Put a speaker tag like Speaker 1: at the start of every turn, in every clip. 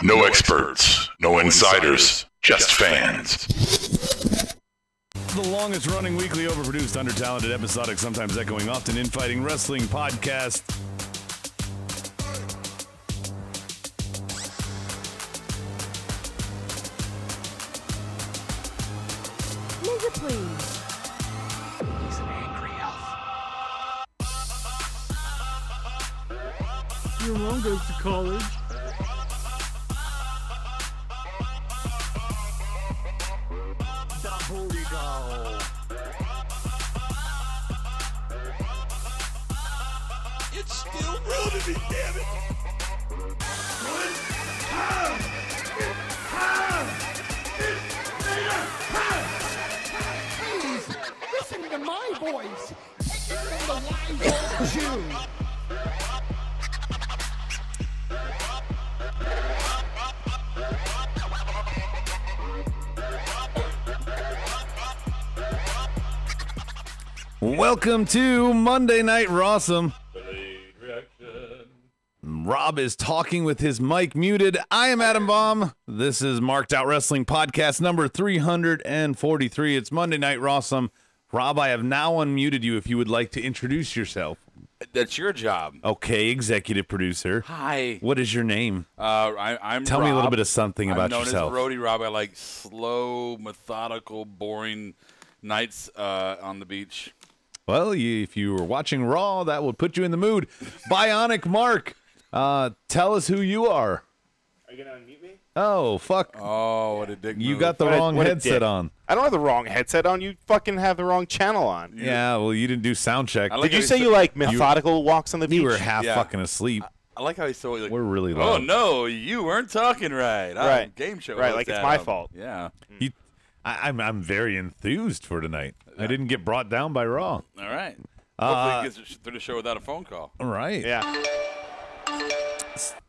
Speaker 1: No experts, no insiders, just fans.
Speaker 2: The longest running weekly overproduced, under-talented, episodic, sometimes echoing, often infighting wrestling podcast.
Speaker 3: Nigga, please.
Speaker 4: He's an angry elf.
Speaker 5: Your mom goes to college.
Speaker 4: It's still real to me, damn it!
Speaker 3: Please, listen to my voice. And the wise old Jew.
Speaker 2: Welcome to Monday Night Rawsome. Rob is talking with his mic muted. I am Adam Baum. This is Marked Out Wrestling Podcast number 343. It's Monday Night Rawsome. Rob, I have now unmuted you if you would like to introduce yourself.
Speaker 6: That's your job.
Speaker 2: Okay, executive producer.
Speaker 6: Hi.
Speaker 2: What is your name?
Speaker 6: I'm
Speaker 2: Tell
Speaker 6: Rob.
Speaker 2: me a little bit of something about
Speaker 6: I'm
Speaker 2: yourself.
Speaker 6: known as Roadie Rob. I like slow, methodical, boring nights on the beach.
Speaker 2: Well, if you were watching Raw, that would put you in the mood. Bionic Mark, tell us who you are.
Speaker 7: Are you going to unmute me?
Speaker 2: Oh, fuck.
Speaker 6: Oh, what a dick
Speaker 2: You
Speaker 6: move.
Speaker 2: got the wrong
Speaker 7: what a
Speaker 2: headset
Speaker 7: dick.
Speaker 2: on.
Speaker 7: I don't have the wrong headset on. You fucking have the wrong channel on.
Speaker 2: Yeah, well, you didn't do sound check.
Speaker 6: I like
Speaker 7: Did you
Speaker 6: how
Speaker 7: say
Speaker 6: he's
Speaker 7: you like methodical walks on the beach?
Speaker 2: You were half
Speaker 6: Yeah.
Speaker 2: fucking asleep.
Speaker 6: I like how he's so like,
Speaker 2: We're really
Speaker 6: oh,
Speaker 2: loud.
Speaker 6: no, you weren't talking right.
Speaker 7: Right.
Speaker 6: Game show.
Speaker 7: Right,
Speaker 6: host
Speaker 7: like it's
Speaker 6: Adam.
Speaker 7: my fault.
Speaker 6: Yeah.
Speaker 2: I'm very enthused for tonight. I didn't get brought down by Raw.
Speaker 6: All right. Hopefully he gets through the show without a phone call.
Speaker 2: All right.
Speaker 7: Yeah.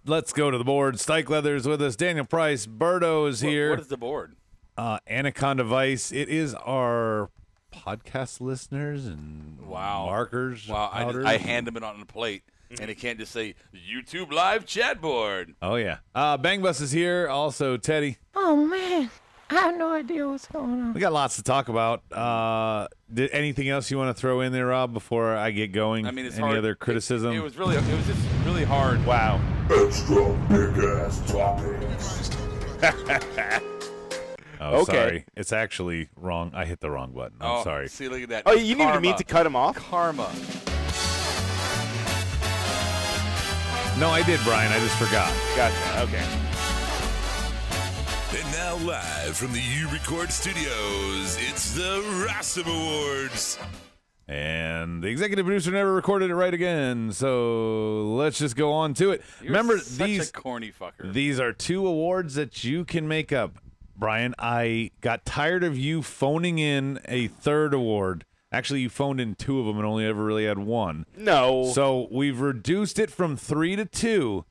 Speaker 2: Let's go to the board. Stike Leather's with us. Daniel Price. Berto is here.
Speaker 6: What is the board?
Speaker 2: Anaconda Vice. It is our podcast listeners and markers.
Speaker 6: Wow.
Speaker 2: powders.
Speaker 6: I hand him it on a plate, and it can't just say YouTube live chat board.
Speaker 2: Oh, yeah. Bang Bus is here. Also, Teddy.
Speaker 3: Oh, man. I have no idea what's going on.
Speaker 2: We got lots to talk about. Anything else you want to throw in there, Rob, before I get going?
Speaker 6: I mean, it's
Speaker 2: Any
Speaker 6: hard.
Speaker 2: other criticism?
Speaker 6: It was just really hard.
Speaker 7: Wow.
Speaker 1: Extra big ass topics.
Speaker 2: Oh,
Speaker 7: Okay.
Speaker 2: sorry. It's actually wrong. I hit the wrong button. I'm sorry.
Speaker 6: See, look at that.
Speaker 7: Oh, you needed
Speaker 6: Karma.
Speaker 7: me to cut him off?
Speaker 6: Karma.
Speaker 2: No, I did, Brian. I just forgot.
Speaker 7: Gotcha. Okay.
Speaker 4: And now live from the U-Record Studios, it's the Rawsome Awards.
Speaker 2: And the executive producer never recorded it right again, so let's just go on to it.
Speaker 6: You're
Speaker 2: Remember,
Speaker 6: such
Speaker 2: these
Speaker 6: a corny fucker.
Speaker 2: these are two awards that you can make up. Brian, I got tired of you phoning in a third award. Actually, you phoned in two of them and only ever really had one.
Speaker 7: No.
Speaker 2: So we've reduced it from 3 to 2.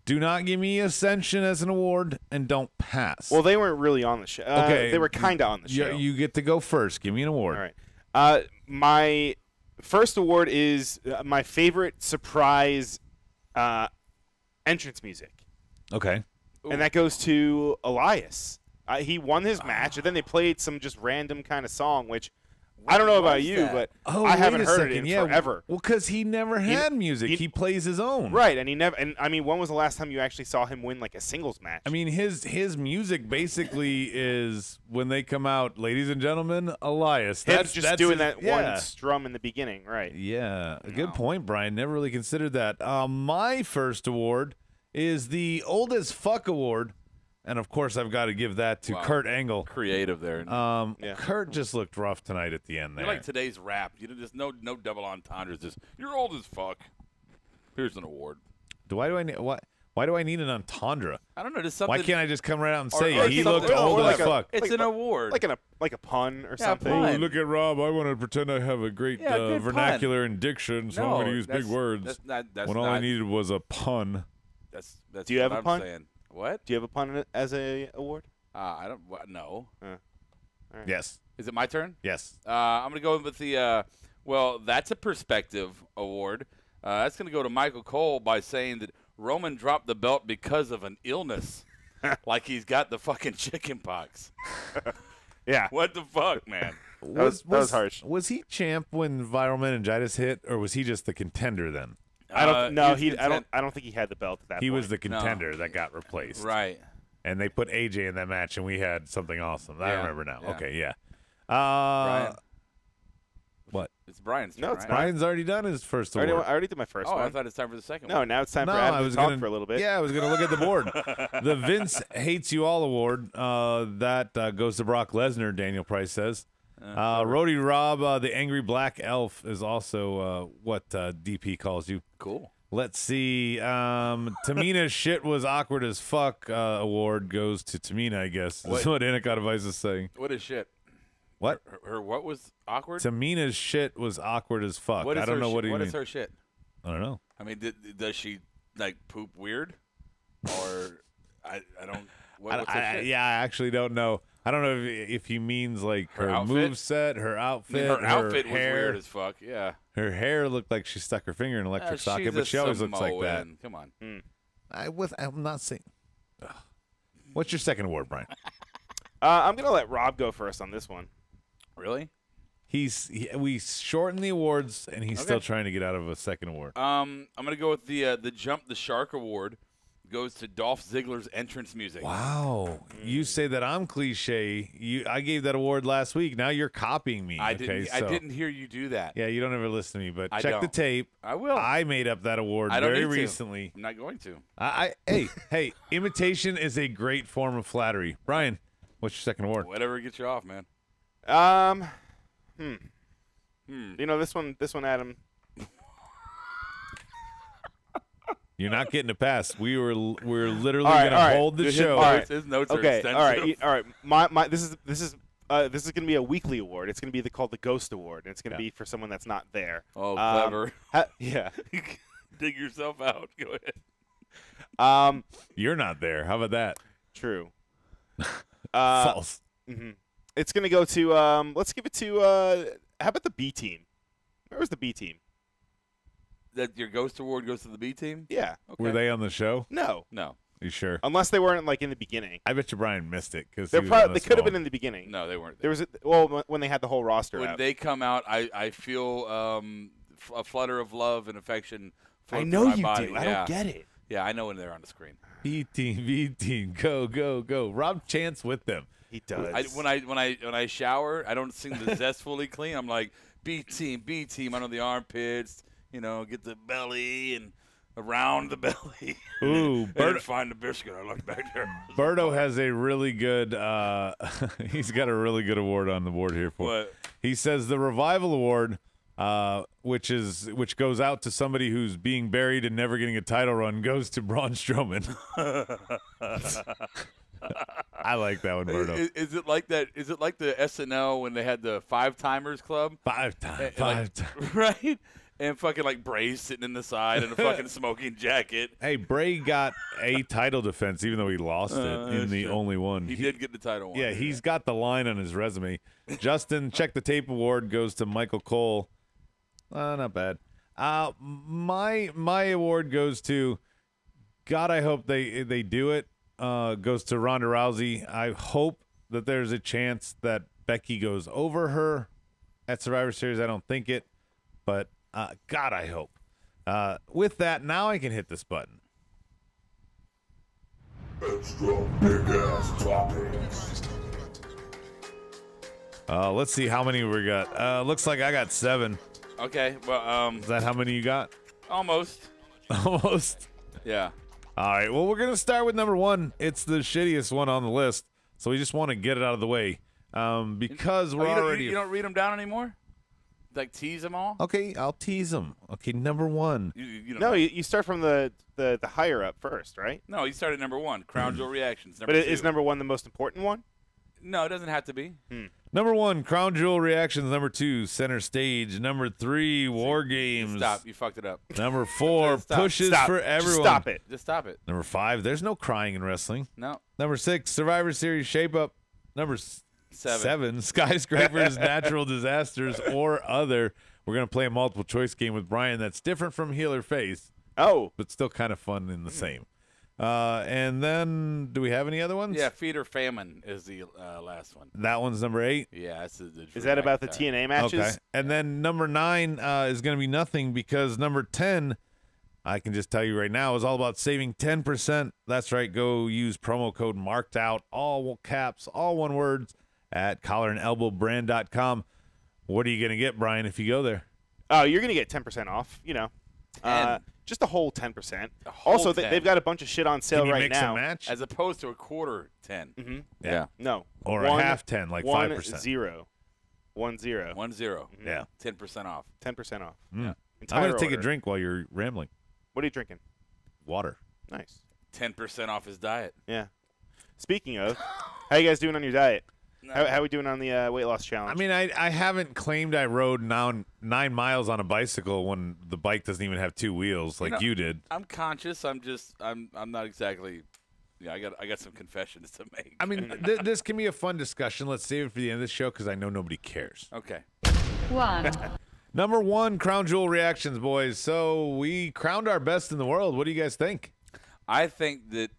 Speaker 2: Do not give me Ascension as an award, and don't pass.
Speaker 7: Well, they weren't really on the show.
Speaker 2: Okay.
Speaker 7: They were kind of on the show.
Speaker 2: You get to go first. Give me an award.
Speaker 7: All right. My first award is my favorite surprise entrance music.
Speaker 2: Okay.
Speaker 7: And that goes to Elias. He won his match, and then they played some just random kind of song, which I don't know about
Speaker 6: was
Speaker 7: you,
Speaker 6: that?
Speaker 7: but
Speaker 2: Oh,
Speaker 7: I haven't
Speaker 2: wait a
Speaker 7: heard
Speaker 2: second.
Speaker 7: it in forever.
Speaker 2: Well, because he never had music. He plays his own.
Speaker 7: Right, and he never. And I mean, when was the last time you actually saw him win like a singles match?
Speaker 2: I mean, his music basically is when they come out, ladies and gentlemen, Elias.
Speaker 7: him just doing
Speaker 2: his-
Speaker 7: that
Speaker 2: yeah.
Speaker 7: one strum in the beginning, right?
Speaker 2: Yeah, a good point, Brian. Never really considered that. My first award is the Old as Fuck Award. And, of course, I've got to give that to
Speaker 6: Wow.
Speaker 2: Kurt Angle.
Speaker 6: Creative there.
Speaker 7: Yeah.
Speaker 2: Kurt just looked rough tonight at the end there.
Speaker 6: You're like today's rap. You just no double entendres. Just you're old as fuck. Here's an award.
Speaker 2: Why do I need an entendre?
Speaker 6: I don't know. Just something.
Speaker 2: Why can't I just come right out and
Speaker 6: Or-
Speaker 2: say
Speaker 6: or
Speaker 2: he
Speaker 6: something-
Speaker 2: looked old
Speaker 7: or
Speaker 2: as
Speaker 7: like a-
Speaker 2: fuck?
Speaker 6: It's an award.
Speaker 7: like a pun or something.
Speaker 6: pun.
Speaker 2: Oh, look at Rob. I want to pretend I have a great
Speaker 6: Yeah, good
Speaker 2: vernacular and diction, so I'm going to use big words.
Speaker 6: That's
Speaker 2: when all I needed was a pun.
Speaker 6: That's
Speaker 7: Do you have
Speaker 6: what
Speaker 7: a
Speaker 6: I'm
Speaker 7: pun?
Speaker 6: saying. What?
Speaker 7: Do you have a pun as a award?
Speaker 6: I don't. No.
Speaker 2: Yes.
Speaker 6: Is it my turn?
Speaker 2: Yes.
Speaker 6: I'm going to go with the. Well, that's a perspective award. That's going to go to Michael Cole by saying that Roman dropped the belt because of an illness. like he's got the fucking chicken pox.
Speaker 7: Yeah.
Speaker 6: What the fuck, man?
Speaker 7: That was harsh.
Speaker 2: Was he champ when viral meningitis hit, or was he just the contender then?
Speaker 7: I don't. No,
Speaker 6: he was
Speaker 7: I don't think he had the belt at that point.
Speaker 2: He was the contender that got replaced.
Speaker 6: Right.
Speaker 2: And they put AJ in that match, and we had something awesome. I
Speaker 6: Yeah,
Speaker 2: remember now.
Speaker 6: yeah.
Speaker 2: Okay, yeah.
Speaker 6: Brian.
Speaker 2: What?
Speaker 6: It's Brian's turn,
Speaker 7: No, it's
Speaker 6: right?
Speaker 2: Brian's already done his first
Speaker 7: I
Speaker 2: award.
Speaker 7: already did my first
Speaker 6: Oh,
Speaker 7: one.
Speaker 6: I thought it's time for the second
Speaker 7: No,
Speaker 6: one.
Speaker 7: now it's time
Speaker 2: No,
Speaker 7: for Adam
Speaker 2: I
Speaker 7: to
Speaker 2: was
Speaker 7: talk
Speaker 2: gonna,
Speaker 7: for a little bit.
Speaker 2: Yeah, I was going to look at the board. The Vince Hates You All award, that goes to Brock Lesnar, Daniel Price says. Roddy Rob, the Angry Black Elf, is also what DP calls you.
Speaker 6: Cool.
Speaker 2: Let's see. Tamina's shit was awkward as fuck award goes to Tamina, I guess. That's what Anaconda Vice is saying.
Speaker 6: What is shit?
Speaker 2: What?
Speaker 6: Her what was awkward?
Speaker 2: Tamina's shit was awkward as fuck.
Speaker 6: What is
Speaker 2: I don't
Speaker 6: her
Speaker 2: know what
Speaker 6: shit?
Speaker 2: he
Speaker 6: What
Speaker 2: means.
Speaker 6: is her shit?
Speaker 2: I don't know.
Speaker 6: I mean, does she like poop weird, or I don't. What's her shit?
Speaker 2: Yeah, I actually don't know. I don't know if he means like her
Speaker 6: outfit?
Speaker 2: moveset, her
Speaker 6: I
Speaker 2: outfit,
Speaker 6: mean, her outfit was
Speaker 2: hair.
Speaker 6: weird as fuck. Yeah.
Speaker 2: Her hair looked like she stuck her finger in an electric socket, but she always looks like that.
Speaker 6: Come on.
Speaker 2: I'm not saying. Ugh. What's your second award, Brian?
Speaker 7: I'm gonna let Rob go first on this one.
Speaker 6: Really?
Speaker 2: We shortened the awards, and he's
Speaker 6: Okay.
Speaker 2: still trying to get out of a second award.
Speaker 6: I'm gonna go with the Jump the Shark award. Goes to Dolph Ziggler's entrance music.
Speaker 2: Wow, you say that I'm cliche. I gave that award last week. Now you're copying me.
Speaker 6: I
Speaker 2: okay,
Speaker 6: didn't hear you do that.
Speaker 2: Yeah, you don't ever listen to me, but
Speaker 6: I
Speaker 2: check the
Speaker 6: don't.
Speaker 2: tape.
Speaker 6: I will.
Speaker 2: I made up that award
Speaker 6: I don't
Speaker 2: very
Speaker 6: need to.
Speaker 2: recently.
Speaker 6: I'm not going to.
Speaker 2: Hey, imitation is a great form of flattery. Brian, what's your second award?
Speaker 6: Whatever gets you off, man.
Speaker 7: You know this one, Adam.
Speaker 2: You're not getting a pass. We're literally
Speaker 7: All right,
Speaker 2: gonna
Speaker 7: all right.
Speaker 2: hold the
Speaker 6: His
Speaker 2: show.
Speaker 6: notes- His notes are
Speaker 7: Okay,
Speaker 6: extensive.
Speaker 7: all right. My this is gonna be a weekly award. It's gonna be called the Ghost Award, and it's gonna be for someone that's not there.
Speaker 6: Oh, clever.
Speaker 7: Yeah.
Speaker 6: Dig yourself out. Go ahead.
Speaker 2: You're not there. How about that?
Speaker 7: True.
Speaker 2: False.
Speaker 7: It's gonna go to let's give it to how about the B team? Where was the B team?
Speaker 6: That your Ghost Award goes to the B team?
Speaker 7: Yeah.
Speaker 6: Okay.
Speaker 2: Were they on the show?
Speaker 7: No.
Speaker 6: No.
Speaker 2: You sure?
Speaker 7: Unless they weren't like in the beginning.
Speaker 2: I bet you Brian missed it because
Speaker 7: They could have been in the beginning.
Speaker 6: No, they weren't.
Speaker 7: There was when they had the whole roster
Speaker 6: When
Speaker 7: out.
Speaker 6: they come out, I feel a flutter of love and affection.
Speaker 7: I
Speaker 6: float
Speaker 7: know
Speaker 6: through my
Speaker 7: you
Speaker 6: body.
Speaker 7: do. I
Speaker 6: Yeah.
Speaker 7: don't get it.
Speaker 6: Yeah, I know when they're on the screen.
Speaker 2: B team, go, go, go. Rob Chance with them.
Speaker 7: He does.
Speaker 6: When I shower, I don't sing the zestfully clean. I'm like B team under the armpits. You know, get the belly and around the belly.
Speaker 2: Ooh,
Speaker 6: and then find the biscuit. I look back there.
Speaker 2: Berto has a really good. He's got a really good award on the board here for.
Speaker 6: What?
Speaker 2: He says the Revival Award, which goes out to somebody who's being buried and never getting a title run, goes to Braun Strowman. I like that one, Berto.
Speaker 6: Is it like that? Is it like the SNL when they had the 5-timers club?
Speaker 2: Five times.
Speaker 6: Right? And fucking like Bray's sitting in the side in a fucking smoking jacket.
Speaker 2: Hey, Bray got a title defense, even though he lost it in the only one.
Speaker 6: He did get the title one.
Speaker 2: Yeah, he's got the line on his resume. Justin, Check the Tape Award goes to Michael Cole. Not bad. My award goes to, God, I hope they do it. Goes to Ronda Rousey. I hope that there's a chance that Becky goes over her at Survivor Series. I don't think it, but God, I hope. With that, now I can hit this button.
Speaker 1: Extra big ass topics.
Speaker 2: Let's see how many we got. Looks like I got 7.
Speaker 6: Okay. Well,
Speaker 2: Is that how many you got?
Speaker 6: almost.
Speaker 2: Almost.
Speaker 6: Yeah.
Speaker 2: All right. Well, we're going to start with number 1. It's the shittiest one on the list, so we just want to get it out of the way because we're already.
Speaker 6: You don't read them down anymore? Like tease them all?
Speaker 2: Okay, I'll tease them. Okay, number 1.
Speaker 6: You don't
Speaker 7: No,
Speaker 6: know.
Speaker 7: you start from the higher up first, right?
Speaker 6: No, you started number 1. Crown Jewel reactions. Number
Speaker 7: But
Speaker 6: 2.
Speaker 7: is number 1 the most important one?
Speaker 6: No, it doesn't have to be.
Speaker 2: Number 1, Crown Jewel reactions. Number 2, Center Stage. Number 3, War Games.
Speaker 6: Stop. You fucked it up.
Speaker 2: Number 4,
Speaker 6: Stop.
Speaker 2: Pushes
Speaker 7: Stop.
Speaker 2: for
Speaker 7: Just
Speaker 2: everyone.
Speaker 7: stop it.
Speaker 6: Just stop it.
Speaker 2: Number 5, there's no crying in wrestling.
Speaker 6: No.
Speaker 2: Number 6, Survivor Series Shape Up. Number
Speaker 6: 7.
Speaker 2: 7, Skyscrapers, Natural Disasters, or Other. We're going to play a multiple choice game with Brian that's different from heel or face,
Speaker 7: Oh,
Speaker 2: but still kind of fun in the same. And then, do we have any other ones?
Speaker 6: Yeah, Feed or Famine is the last one.
Speaker 2: That one's number 8.
Speaker 6: Yeah, that's the
Speaker 7: Is that about the TNA matches?
Speaker 2: Okay. And then number 9 is going to be nothing because number 10, I can just tell you right now, is all about saving 10%. That's right. Go use promo code marked out, all caps, all one words at collarandelbowbrand.com. What are you going to get, Brian, if you go there?
Speaker 7: Oh, you're going to get 10% off, you know. Just a whole 10%.
Speaker 6: whole
Speaker 7: Also,
Speaker 6: 10.
Speaker 7: they've got a bunch of shit on sale
Speaker 2: Can you
Speaker 7: right
Speaker 2: mix
Speaker 7: now.
Speaker 2: a match?
Speaker 6: As opposed to a quarter 10.
Speaker 7: Mm-hmm.
Speaker 6: Yeah.
Speaker 7: No.
Speaker 2: Or a half 10, like 5%.
Speaker 7: 1-0. 1-0.
Speaker 6: 1-0.
Speaker 2: Yeah.
Speaker 6: 10% off.
Speaker 7: 10% off.
Speaker 2: I'm
Speaker 7: Entire
Speaker 2: going to take a
Speaker 7: order.
Speaker 2: drink while you're rambling.
Speaker 7: What are you drinking?
Speaker 2: Water.
Speaker 7: Nice.
Speaker 6: 10% off his diet.
Speaker 7: Yeah. Speaking of, how you guys doing on your diet? How we doing on the weight loss challenge?
Speaker 2: I mean, I haven't claimed I rode now 9 miles on a bicycle when the bike doesn't even have 2 wheels like you did.
Speaker 6: I'm conscious. I'm not exactly. Yeah, I got some confessions to make.
Speaker 2: I mean, this can be a fun discussion. Let's save it for the end of the show because I know nobody cares.
Speaker 6: Okay.
Speaker 5: 1,
Speaker 2: Number 1, Crown Jewel reactions, boys. So we crowned our best in the world. What do you guys think?
Speaker 6: I think that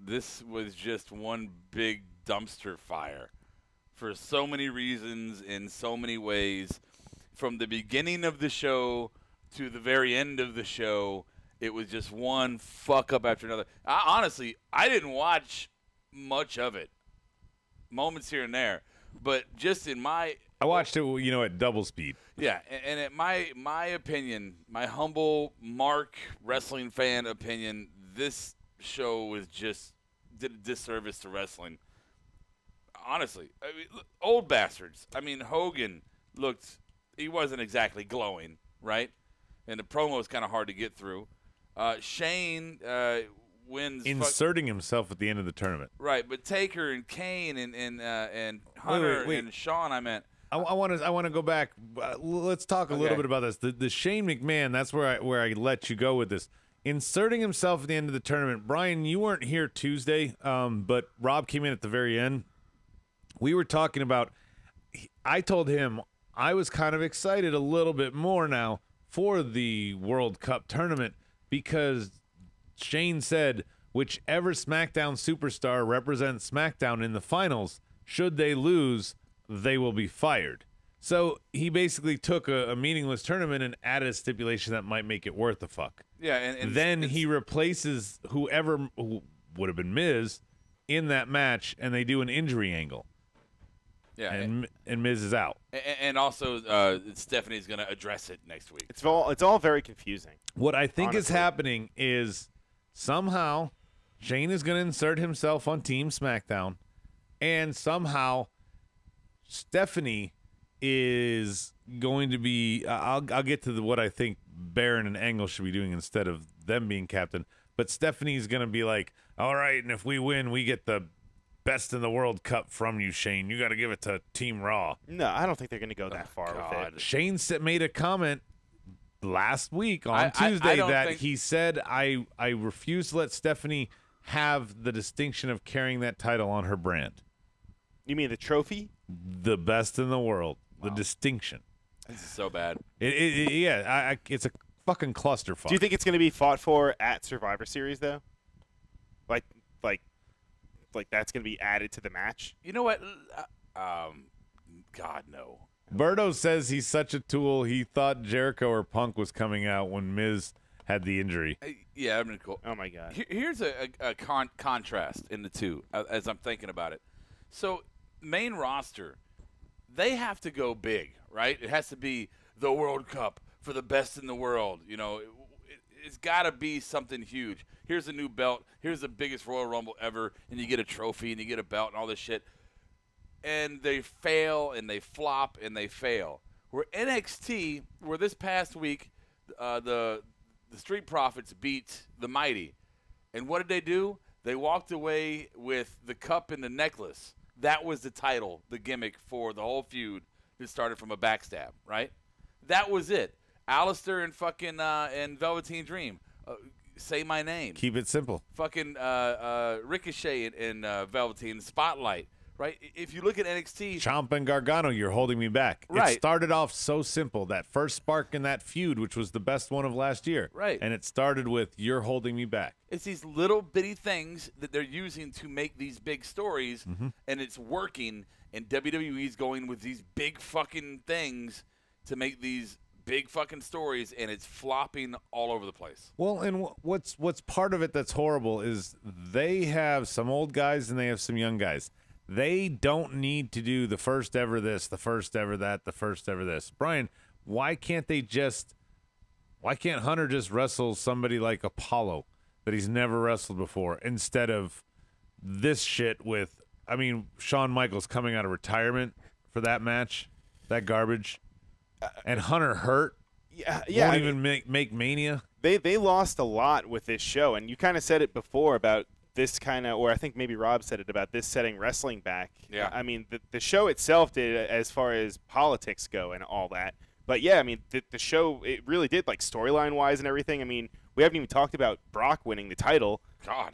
Speaker 6: this was just one big dumpster fire for so many reasons in so many ways. From the beginning of the show to the very end of the show, it was just one fuck up after another. Honestly, I didn't watch much of it. Moments here and there. But just in my –
Speaker 2: I watched it, at double speed.
Speaker 6: yeah, and in my opinion, my humble Mark wrestling fan opinion, this show was just did a disservice to wrestling. Honestly, I mean, old bastards. I mean, Hogan he wasn't exactly glowing, right? And the promo was kind of hard to get through. Shane wins.
Speaker 2: Inserting himself at the end of the tournament.
Speaker 6: Right, but Taker and Kane and Hunter
Speaker 2: Wait.
Speaker 6: and Shawn, I meant.
Speaker 2: I want to go back. Let's talk a little bit about this. The Shane McMahon. That's where I let you go with this. Inserting himself at the end of the tournament. Brian, you weren't here Tuesday, but Rob came in at the very end. We were talking about. I told him I was kind of excited a little bit more now for the World Cup tournament because Shane said whichever SmackDown superstar represents SmackDown in the finals, should they lose, they will be fired. So he basically took a meaningless tournament and added a stipulation that might make it worth the fuck.
Speaker 6: Yeah, and
Speaker 2: then he replaces who would have been Miz in that match, and they do an injury angle.
Speaker 6: Yeah,
Speaker 2: and Miz is out.
Speaker 6: And also Stephanie's going to address it next week.
Speaker 7: it's all very confusing.
Speaker 2: What I think is
Speaker 7: Honestly.
Speaker 2: happening is somehow Shane is going to insert himself on Team SmackDown, and somehow Stephanie is going to be. I'll get to what I think Baron and Angle should be doing instead of them being captain. But Stephanie's going to be like, all right, and if we win, we get the best in the World Cup from you, Shane. You got to give it to Team Raw.
Speaker 7: No, I don't think they're going to go that far with it.
Speaker 2: Shane made a comment last week on
Speaker 6: I
Speaker 2: Tuesday
Speaker 6: don't
Speaker 2: that
Speaker 6: think-
Speaker 2: he said, I refuse to let Stephanie have the distinction of carrying that title on her brand.
Speaker 7: You mean the trophy?
Speaker 2: The best in the world. The distinction.
Speaker 6: This is so bad.
Speaker 2: It's a fucking clusterfuck.
Speaker 7: Do you think it's going to be fought for at Survivor Series though? Like that's going to be added to the match?
Speaker 6: You know what? God, no.
Speaker 2: Berto says he's such a tool. He thought Jericho or Punk was coming out when Miz had the injury.
Speaker 6: Yeah, I mean, cool.
Speaker 7: Oh my God.
Speaker 6: Here's a contrast in the two as I'm thinking about it. So, main roster, they have to go big, right? It has to be the World Cup for the best in the world. You know, it's got to be something huge. Here's a new belt. Here's the biggest Royal Rumble ever, and you get a trophy and you get a belt and all this shit. And they fail and they flop and they fail. Where NXT, where this past week the Street Profits beat the Mighty. And what did they do? They walked away with the cup and the necklace. That was the title, the gimmick for the whole feud that started from a backstab, right? That was it. Alistair and fucking and Velveteen Dream. Say my name.
Speaker 2: Keep it simple.
Speaker 6: Fucking Ricochet and Velveteen Spotlight. right? If you look at NXT,
Speaker 2: Ciampa and Gargano, you're holding me back.
Speaker 6: Right.
Speaker 2: It started off so simple. That first spark in that feud, which was the best one of last year.
Speaker 6: Right.
Speaker 2: And it started with, you're holding me back.
Speaker 6: it's these little bitty things that they're using to make these big stories, and it's working. And WWE's going with these big fucking things to make these big fucking stories, and it's flopping all over the place.
Speaker 2: Well, and what's part of it that's horrible is they have some old guys and they have some young guys. They don't need to do the first ever this, the first ever that, the first ever this. Brian, why can't Hunter just wrestle somebody like Apollo that he's never wrestled before instead of this shit with, I mean, Shawn Michaels coming out of retirement for that match, that garbage, and Hunter hurt.
Speaker 7: Yeah.
Speaker 2: Won't even make Mania.
Speaker 7: They lost a lot with this show, and you kind of said it before about this kind of, or I think maybe Rob said it about this setting wrestling back.
Speaker 6: Yeah.
Speaker 7: I mean, the show itself did as far as politics go and all that. But yeah, I mean, the show, it really did, like storyline wise and everything. I mean, we haven't even talked about Brock winning the title.
Speaker 6: God.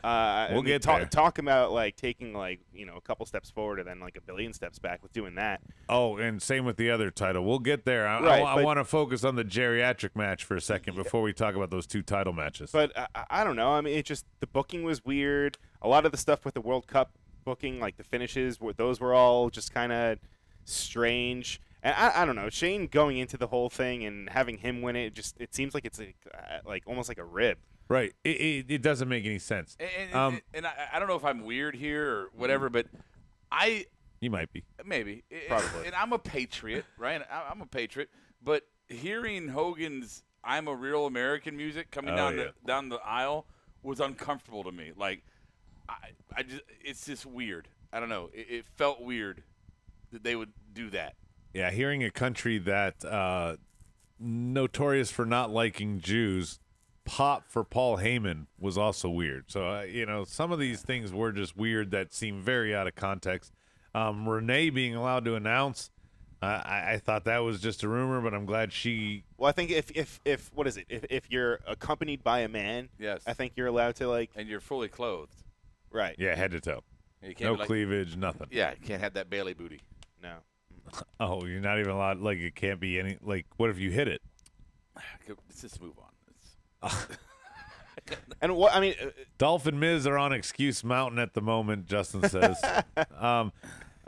Speaker 2: We'll get there.
Speaker 7: Talk about like taking like, you know, a couple steps forward and then like a billion steps back with doing that.
Speaker 2: Oh, and same with the other title. We'll get there. I want to focus on the geriatric match for a second before we talk about those two title matches.
Speaker 7: But I don't know. I mean, it just, the booking was weird. A lot of the stuff with the World Cup booking, like the finishes, those were all just kind of strange. And I don't know, Shane going into the whole thing and having him win it, it seems like it's like almost like a rib.
Speaker 2: Right. It doesn't make any sense.
Speaker 6: And I don't know if I'm weird here or whatever, but
Speaker 2: You might be.
Speaker 6: maybe.
Speaker 7: Probably.
Speaker 6: And I'm a patriot, right? I'm a patriot. But hearing Hogan's "I'm a Real American" music coming down the aisle was uncomfortable to me. Like, I just, it's just weird. I don't know. It felt weird that they would do that.
Speaker 2: Yeah, hearing a country that notorious for not liking Jews pop for Paul Heyman was also weird. So, some of these things were just weird that seem very out of context. Renee being allowed to announce, I thought that was just a rumor, but I'm glad she...
Speaker 7: Well, I think if what is it? If you're accompanied by a man,
Speaker 6: Yes.
Speaker 7: I think you're allowed to, like...
Speaker 6: And you're fully clothed.
Speaker 7: Right.
Speaker 2: Yeah, head to toe.
Speaker 6: You can't
Speaker 2: No
Speaker 6: be like,
Speaker 2: cleavage, nothing.
Speaker 6: Yeah, you can't have that Bailey booty.
Speaker 7: No.
Speaker 2: Oh, you're not even allowed, like, it can't be any... Like, what if you hit it?
Speaker 6: Let's just move on.
Speaker 7: And what, I mean...
Speaker 2: Dolph and Miz are on Excuse Mountain at the moment, Justin says.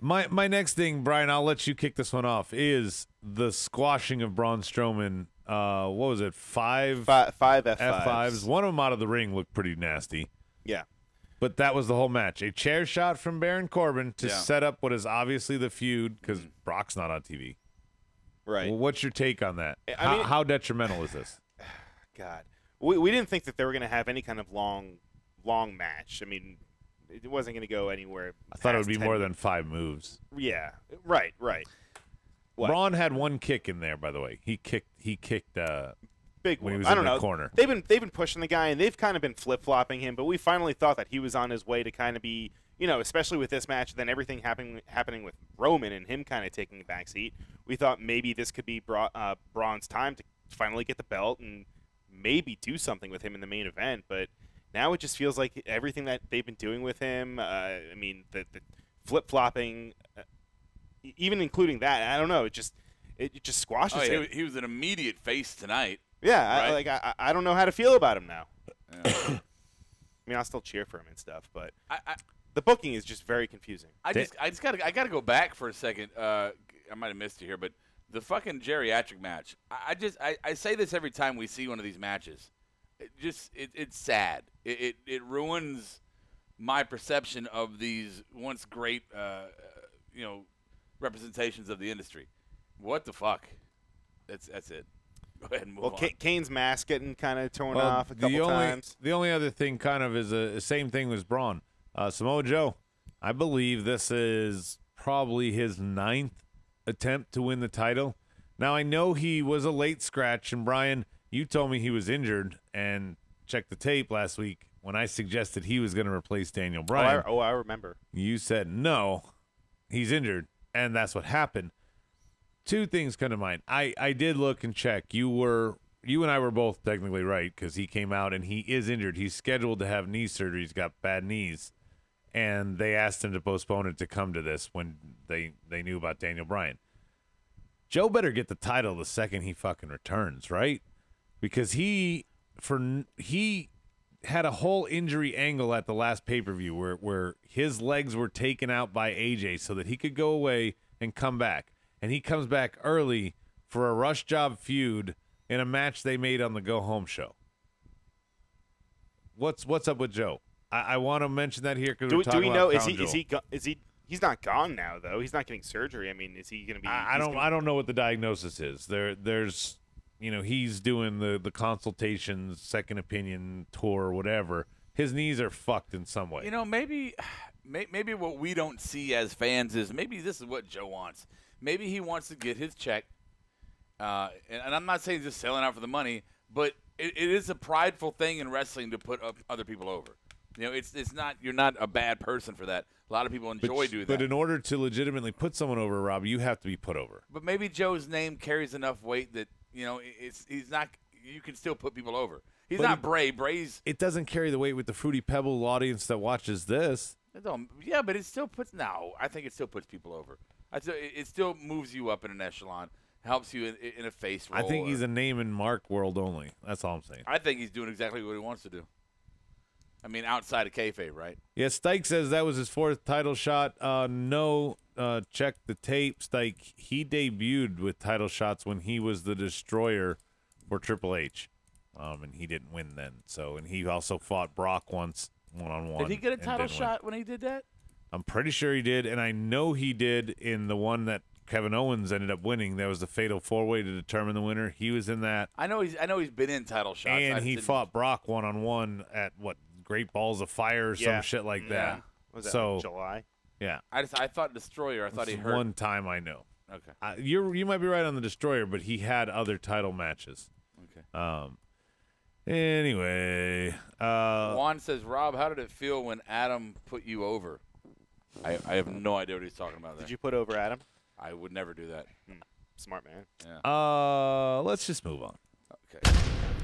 Speaker 2: My next thing, Brian, I'll let you kick this one off, is the squashing of Braun Strowman. What was it, five
Speaker 7: F5s.
Speaker 2: F5s? One of them out of the ring looked pretty nasty.
Speaker 7: Yeah.
Speaker 2: But that was the whole match. A chair shot from Baron Corbin to set up what is obviously the feud because Brock's not on TV.
Speaker 7: Right.
Speaker 2: Well, what's your take on that?
Speaker 7: I mean-
Speaker 2: how detrimental is this?
Speaker 7: God. We didn't think that they were going to have any kind of long match. I mean, it wasn't going to go anywhere.
Speaker 2: I thought it would
Speaker 7: past
Speaker 2: be
Speaker 7: 10
Speaker 2: more than 5 moves.
Speaker 7: Yeah. Right. What?
Speaker 2: Braun had one kick in there, by the way. He kicked
Speaker 7: Big
Speaker 2: when he
Speaker 7: one.
Speaker 2: was
Speaker 7: I
Speaker 2: in
Speaker 7: don't
Speaker 2: the
Speaker 7: know.
Speaker 2: corner.
Speaker 7: They've been pushing the guy, and they've kind of been flip-flopping him, but we finally thought that he was on his way to kind of be, especially with this match, then everything happening with Roman and him kind of taking a backseat. We thought maybe this could be Braun's time to finally get the belt and maybe do something with him in the main event, but now it just feels like everything that they've been doing with him, I mean, the flip-flopping, even including that, I don't know, it just squashes him.
Speaker 6: He was an immediate face tonight.
Speaker 7: Yeah,
Speaker 6: right?
Speaker 7: I don't know how to feel about him now. Yeah. I mean, I'll still cheer for him and stuff, but the booking is just very confusing.
Speaker 6: I gotta go back for a second. I might have missed you here, but the fucking geriatric match. I say this every time we see one of these matches. It's sad. It ruins my perception of these once great representations of the industry. What the fuck? That's it. Go ahead and move on.
Speaker 7: Kane's mask getting kind of torn off a couple times.
Speaker 2: The only other thing kind of is the same thing as Braun. Samoa Joe, I believe this is probably his 9th attempt to win the title. Now, I know he was a late scratch, and Brian, you told me he was injured, and checked the tape last week when I suggested he was going to replace Daniel Bryan.
Speaker 7: I remember.
Speaker 2: You said, no, he's injured, and that's what happened. 2 things come to mind. I did look and check. You and I were both technically right because he came out and he is injured. He's scheduled to have knee surgery. He's got bad knees. and they asked him to postpone it to come to this when they knew about Daniel Bryan. Joe better get the title the second he fucking returns, right? Because he had a whole injury angle at the last pay-per-view where his legs were taken out by AJ so that he could go away and come back. And he comes back early for a rush job feud in a match they made on the Go Home show. What's up with Joe? I want to mention that here because we're talking about Crown Jewel.
Speaker 7: He's not gone now though. He's not getting surgery. I mean, is he going to be?
Speaker 2: I don't know what the diagnosis is. There's he's doing the consultations, second opinion tour, whatever. His knees are fucked in some way.
Speaker 6: Maybe what we don't see as fans is maybe this is what Joe wants. Maybe he wants to get his check. And I'm not saying just selling out for the money, but it is a prideful thing in wrestling to put up other people over. It's not, you're not a bad person for that. A lot of people enjoy doing that.
Speaker 2: But in order to legitimately put someone over, Rob, you have to be put over.
Speaker 6: But maybe Joe's name carries enough weight that he's not. You can still put people over. He's not Bray. Bray's.
Speaker 2: It doesn't carry the weight with the Fruity Pebble audience that watches this.
Speaker 6: Yeah, but it still puts. No, I think it still puts people over. It still moves you up in an echelon. Helps you in a face role.
Speaker 2: I think he's a name in Mark world only. That's all I'm saying.
Speaker 6: I think he's doing exactly what he wants to do. I mean, outside of kayfabe, right?
Speaker 2: Yeah, Stike says that was his fourth title shot. No, check the tape, Stike. He debuted with title shots when he was the Destroyer for Triple H, and he didn't win then. And he also fought Brock once one-on-one.
Speaker 6: Did he get a title shot when he did that?
Speaker 2: I'm pretty sure he did, and I know he did in the one that Kevin Owens ended up winning. That was the fatal four-way to determine the winner. He was in that.
Speaker 6: I know he's been in title shots.
Speaker 2: And he fought Brock one-on-one at Great Balls of Fire or some shit like that.
Speaker 7: Was that like July?
Speaker 2: Yeah.
Speaker 6: I thought Destroyer. I thought he hurt.
Speaker 2: One time I know.
Speaker 6: Okay.
Speaker 2: You might be right on the Destroyer, but he had other title matches.
Speaker 6: Okay.
Speaker 2: Anyway.
Speaker 6: Juan says, Rob, how did it feel when Adam put you over? I have no idea what he's talking about there.
Speaker 7: Did you put over Adam?
Speaker 6: I would never do that.
Speaker 7: Smart man.
Speaker 6: Yeah.
Speaker 2: Let's just move on.
Speaker 6: Okay.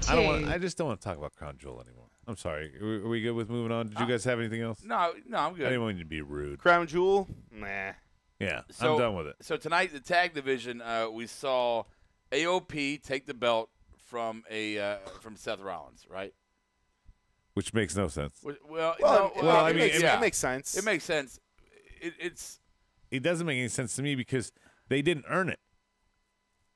Speaker 2: I just don't want to talk about Crown Jewel anymore. I'm sorry. Are we good with moving on? Did you guys have anything else?
Speaker 6: No, I'm good.
Speaker 2: I didn't want you to be rude.
Speaker 7: Crown Jewel? Nah.
Speaker 2: Yeah, I'm done with it.
Speaker 6: So tonight, the tag division, we saw AOP take the belt from Seth Rollins, right?
Speaker 2: Which makes no sense.
Speaker 7: It makes sense.
Speaker 6: It makes sense.
Speaker 2: It doesn't make any sense to me because they didn't earn it.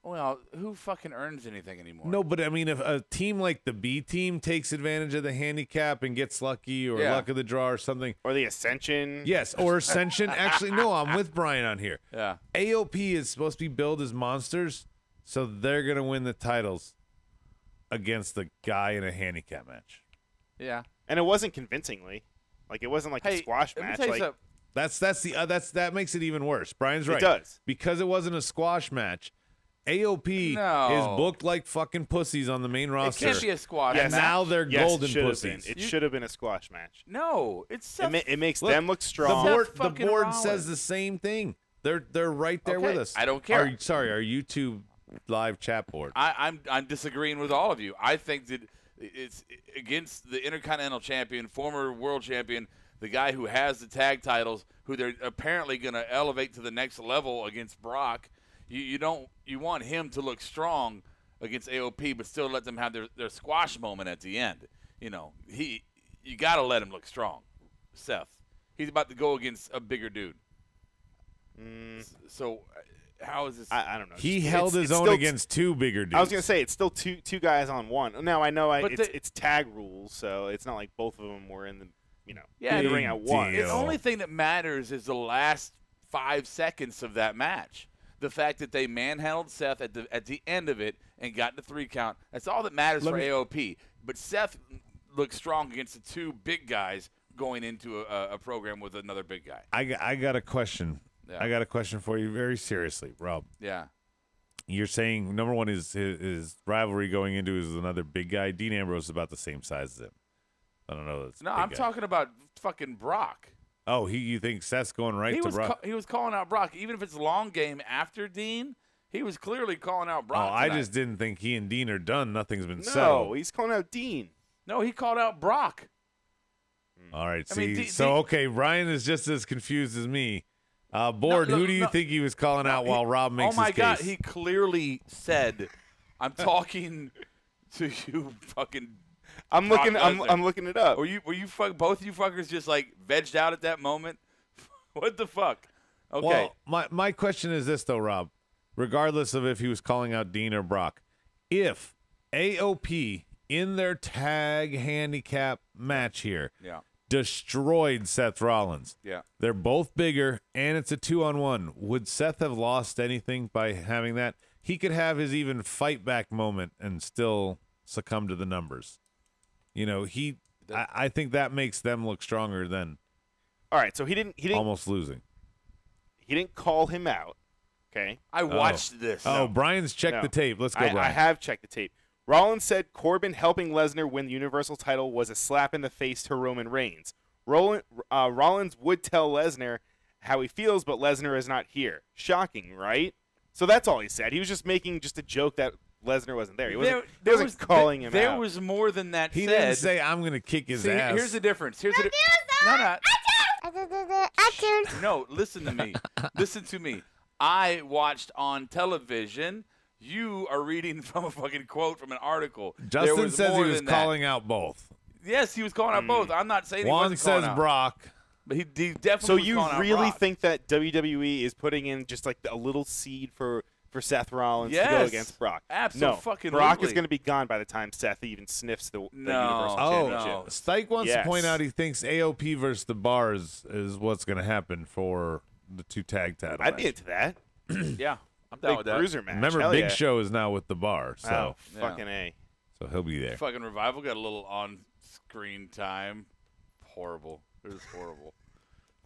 Speaker 6: Well, who fucking earns anything anymore?
Speaker 2: No, but I mean, if a team like the B team takes advantage of the handicap and gets lucky or luck of the draw or something.
Speaker 7: Or the Ascension.
Speaker 2: Yes, or Ascension. Actually, no, I'm with Brian on here.
Speaker 6: Yeah.
Speaker 2: AOP is supposed to be billed as monsters, so they're going to win the titles against the guy in a handicap match.
Speaker 6: Yeah.
Speaker 7: And it wasn't convincingly. Like, it wasn't like a squash match.
Speaker 2: That makes it even worse. Brian's right.
Speaker 7: It does.
Speaker 2: Because it wasn't a squash match, AOP is booked like fucking pussies on the main roster.
Speaker 6: It can't be a squash match.
Speaker 2: And now they're golden pussies.
Speaker 7: It should have been a squash match.
Speaker 6: No, it's Seth.
Speaker 7: It makes them look strong.
Speaker 2: The board says the same thing. They're right there with us.
Speaker 6: I don't care.
Speaker 2: Our YouTube live chat board.
Speaker 6: I'm disagreeing with all of you. I think that it's against the Intercontinental Champion, former World Champion, the guy who has the tag titles, who they're apparently going to elevate to the next level against Brock. You want him to look strong against AOP, but still let them have their squash moment at the end. You got to let him look strong. Seth, he's about to go against a bigger dude. So how is this?
Speaker 7: I don't know.
Speaker 2: He held his own against two bigger dudes.
Speaker 7: I was gonna say it's still two guys on one. Now I know it's tag rules, so it's not like both of them were in the the ring at once.
Speaker 6: The only thing that matters is the last 5 seconds of that match. The fact that they manhandled Seth at the end of it and got the 3 count. That's all that matters for AOP. But Seth looked strong against the two big guys going into a program with another big guy.
Speaker 2: I got a question. Yeah. I got a question for you very seriously, Rob.
Speaker 6: Yeah.
Speaker 2: You're saying, number one, is his rivalry going into is another big guy. Dean Ambrose is about the same size as him. I don't know.
Speaker 6: No, I'm talking about fucking Brock.
Speaker 2: Oh, you think Seth's going to Brock?
Speaker 6: He was calling out Brock. Even if it's long game after Dean, he was clearly calling out Brock
Speaker 2: tonight. I just didn't think he and Dean are done. Nothing's been settled.
Speaker 7: No, he's calling out Dean.
Speaker 6: No, he called out Brock.
Speaker 2: All right.
Speaker 6: I
Speaker 2: See,
Speaker 6: mean,
Speaker 2: okay, Ryan is just as confused as me. Board, who do you think he was calling out while Rob makes his case?
Speaker 6: Oh, my God. He clearly said, I'm talking to you fucking
Speaker 7: I'm looking it up.
Speaker 6: Were you both you fuckers just like vegged out at that moment? What the fuck? Okay.
Speaker 2: Well, my question is this, though, Rob. Regardless of if he was calling out Dean or Brock, if AOP in their tag handicap match here destroyed Seth Rollins.
Speaker 6: Yeah.
Speaker 2: They're both bigger, and it's a 2-on-1. Would Seth have lost anything by having that? He could have his even fight back moment and still succumb to the numbers. You know, I think that makes them look stronger than
Speaker 7: All right, so he didn't
Speaker 2: almost losing.
Speaker 7: He didn't call him out. Okay.
Speaker 6: I watched this.
Speaker 2: Oh, Brian's checked the tape. Let's go, Brian.
Speaker 7: I have checked the tape. Rollins said Corbin helping Lesnar win the Universal title was a slap in the face to Roman Reigns. Rollins would tell Lesnar how he feels, but Lesnar is not here. Shocking, right? So that's all he said. He was just making just a joke that Lesnar wasn't there. He wasn't calling him out.
Speaker 6: There was more than that
Speaker 2: He
Speaker 6: said.
Speaker 2: didn't say, I'm going to kick his ass.
Speaker 6: Here's the difference. No, listen to me. Listen to me. I watched on television. You are reading from a fucking quote from an article.
Speaker 2: Justin says he was calling out both.
Speaker 6: Yes, he was calling out both. I'm not saying he
Speaker 2: Juan
Speaker 6: wasn't calling
Speaker 2: says
Speaker 6: out.
Speaker 2: Brock.
Speaker 6: But he definitely
Speaker 7: So
Speaker 6: was
Speaker 7: you
Speaker 6: calling out
Speaker 7: really
Speaker 6: Brock.
Speaker 7: think that WWE is putting in just like a little seed for Seth Rollins to go
Speaker 6: Yes.
Speaker 7: against Brock?
Speaker 6: Absolutely.
Speaker 7: No, Brock is going to be gone by the time Seth even sniffs the Universal Championship.
Speaker 6: no.
Speaker 2: Stike wants to point out he thinks AOP versus the Bar is what's going to happen for the two tag title
Speaker 7: I'd be
Speaker 2: matches.
Speaker 7: into that.
Speaker 6: Yeah, I'm down
Speaker 7: Big
Speaker 6: with that.
Speaker 7: bruiser match.
Speaker 2: Remember,
Speaker 7: Hell
Speaker 2: Big
Speaker 7: yeah.
Speaker 2: Show is now with the Bar, so
Speaker 7: Fucking A.
Speaker 2: so he'll be there.
Speaker 6: Fucking Revival got a little on-screen time. Horrible. It was horrible.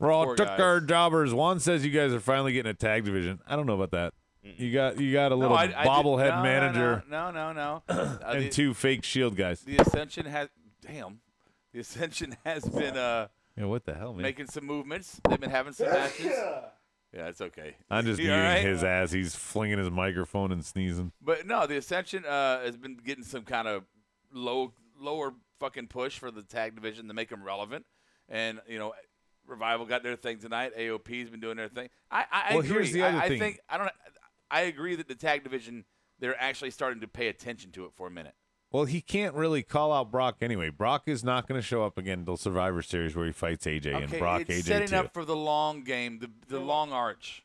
Speaker 2: Raw
Speaker 6: Poor
Speaker 2: took
Speaker 6: guys.
Speaker 2: our jobbers. Juan says you guys are finally getting a tag division. I don't know about that. You got a little bobblehead manager
Speaker 6: No.
Speaker 2: and two fake Shield guys.
Speaker 6: The Ascension has The Ascension has been
Speaker 2: Yeah, what the hell, man?
Speaker 6: making some movements. They've been having some matches. Yeah, it's okay.
Speaker 2: I'm just
Speaker 6: You
Speaker 2: muting
Speaker 6: all right?
Speaker 2: his ass. He's flinging his microphone and sneezing.
Speaker 6: But no, the Ascension has been getting some kind of lower fucking push for the tag division to make them relevant. And Revival got their thing tonight. AOP's been doing their thing. I
Speaker 2: Well,
Speaker 6: agree.
Speaker 2: here's the other
Speaker 6: I
Speaker 2: thing.
Speaker 6: think I agree that the tag division, they're actually starting to pay attention to it for a minute.
Speaker 2: Well, he can't really call out Brock anyway. Brock is not going to show up again until Survivor Series where he fights AJ and Brock
Speaker 6: it's
Speaker 2: AJ
Speaker 6: setting
Speaker 2: too.
Speaker 6: up for the long game, the long arch.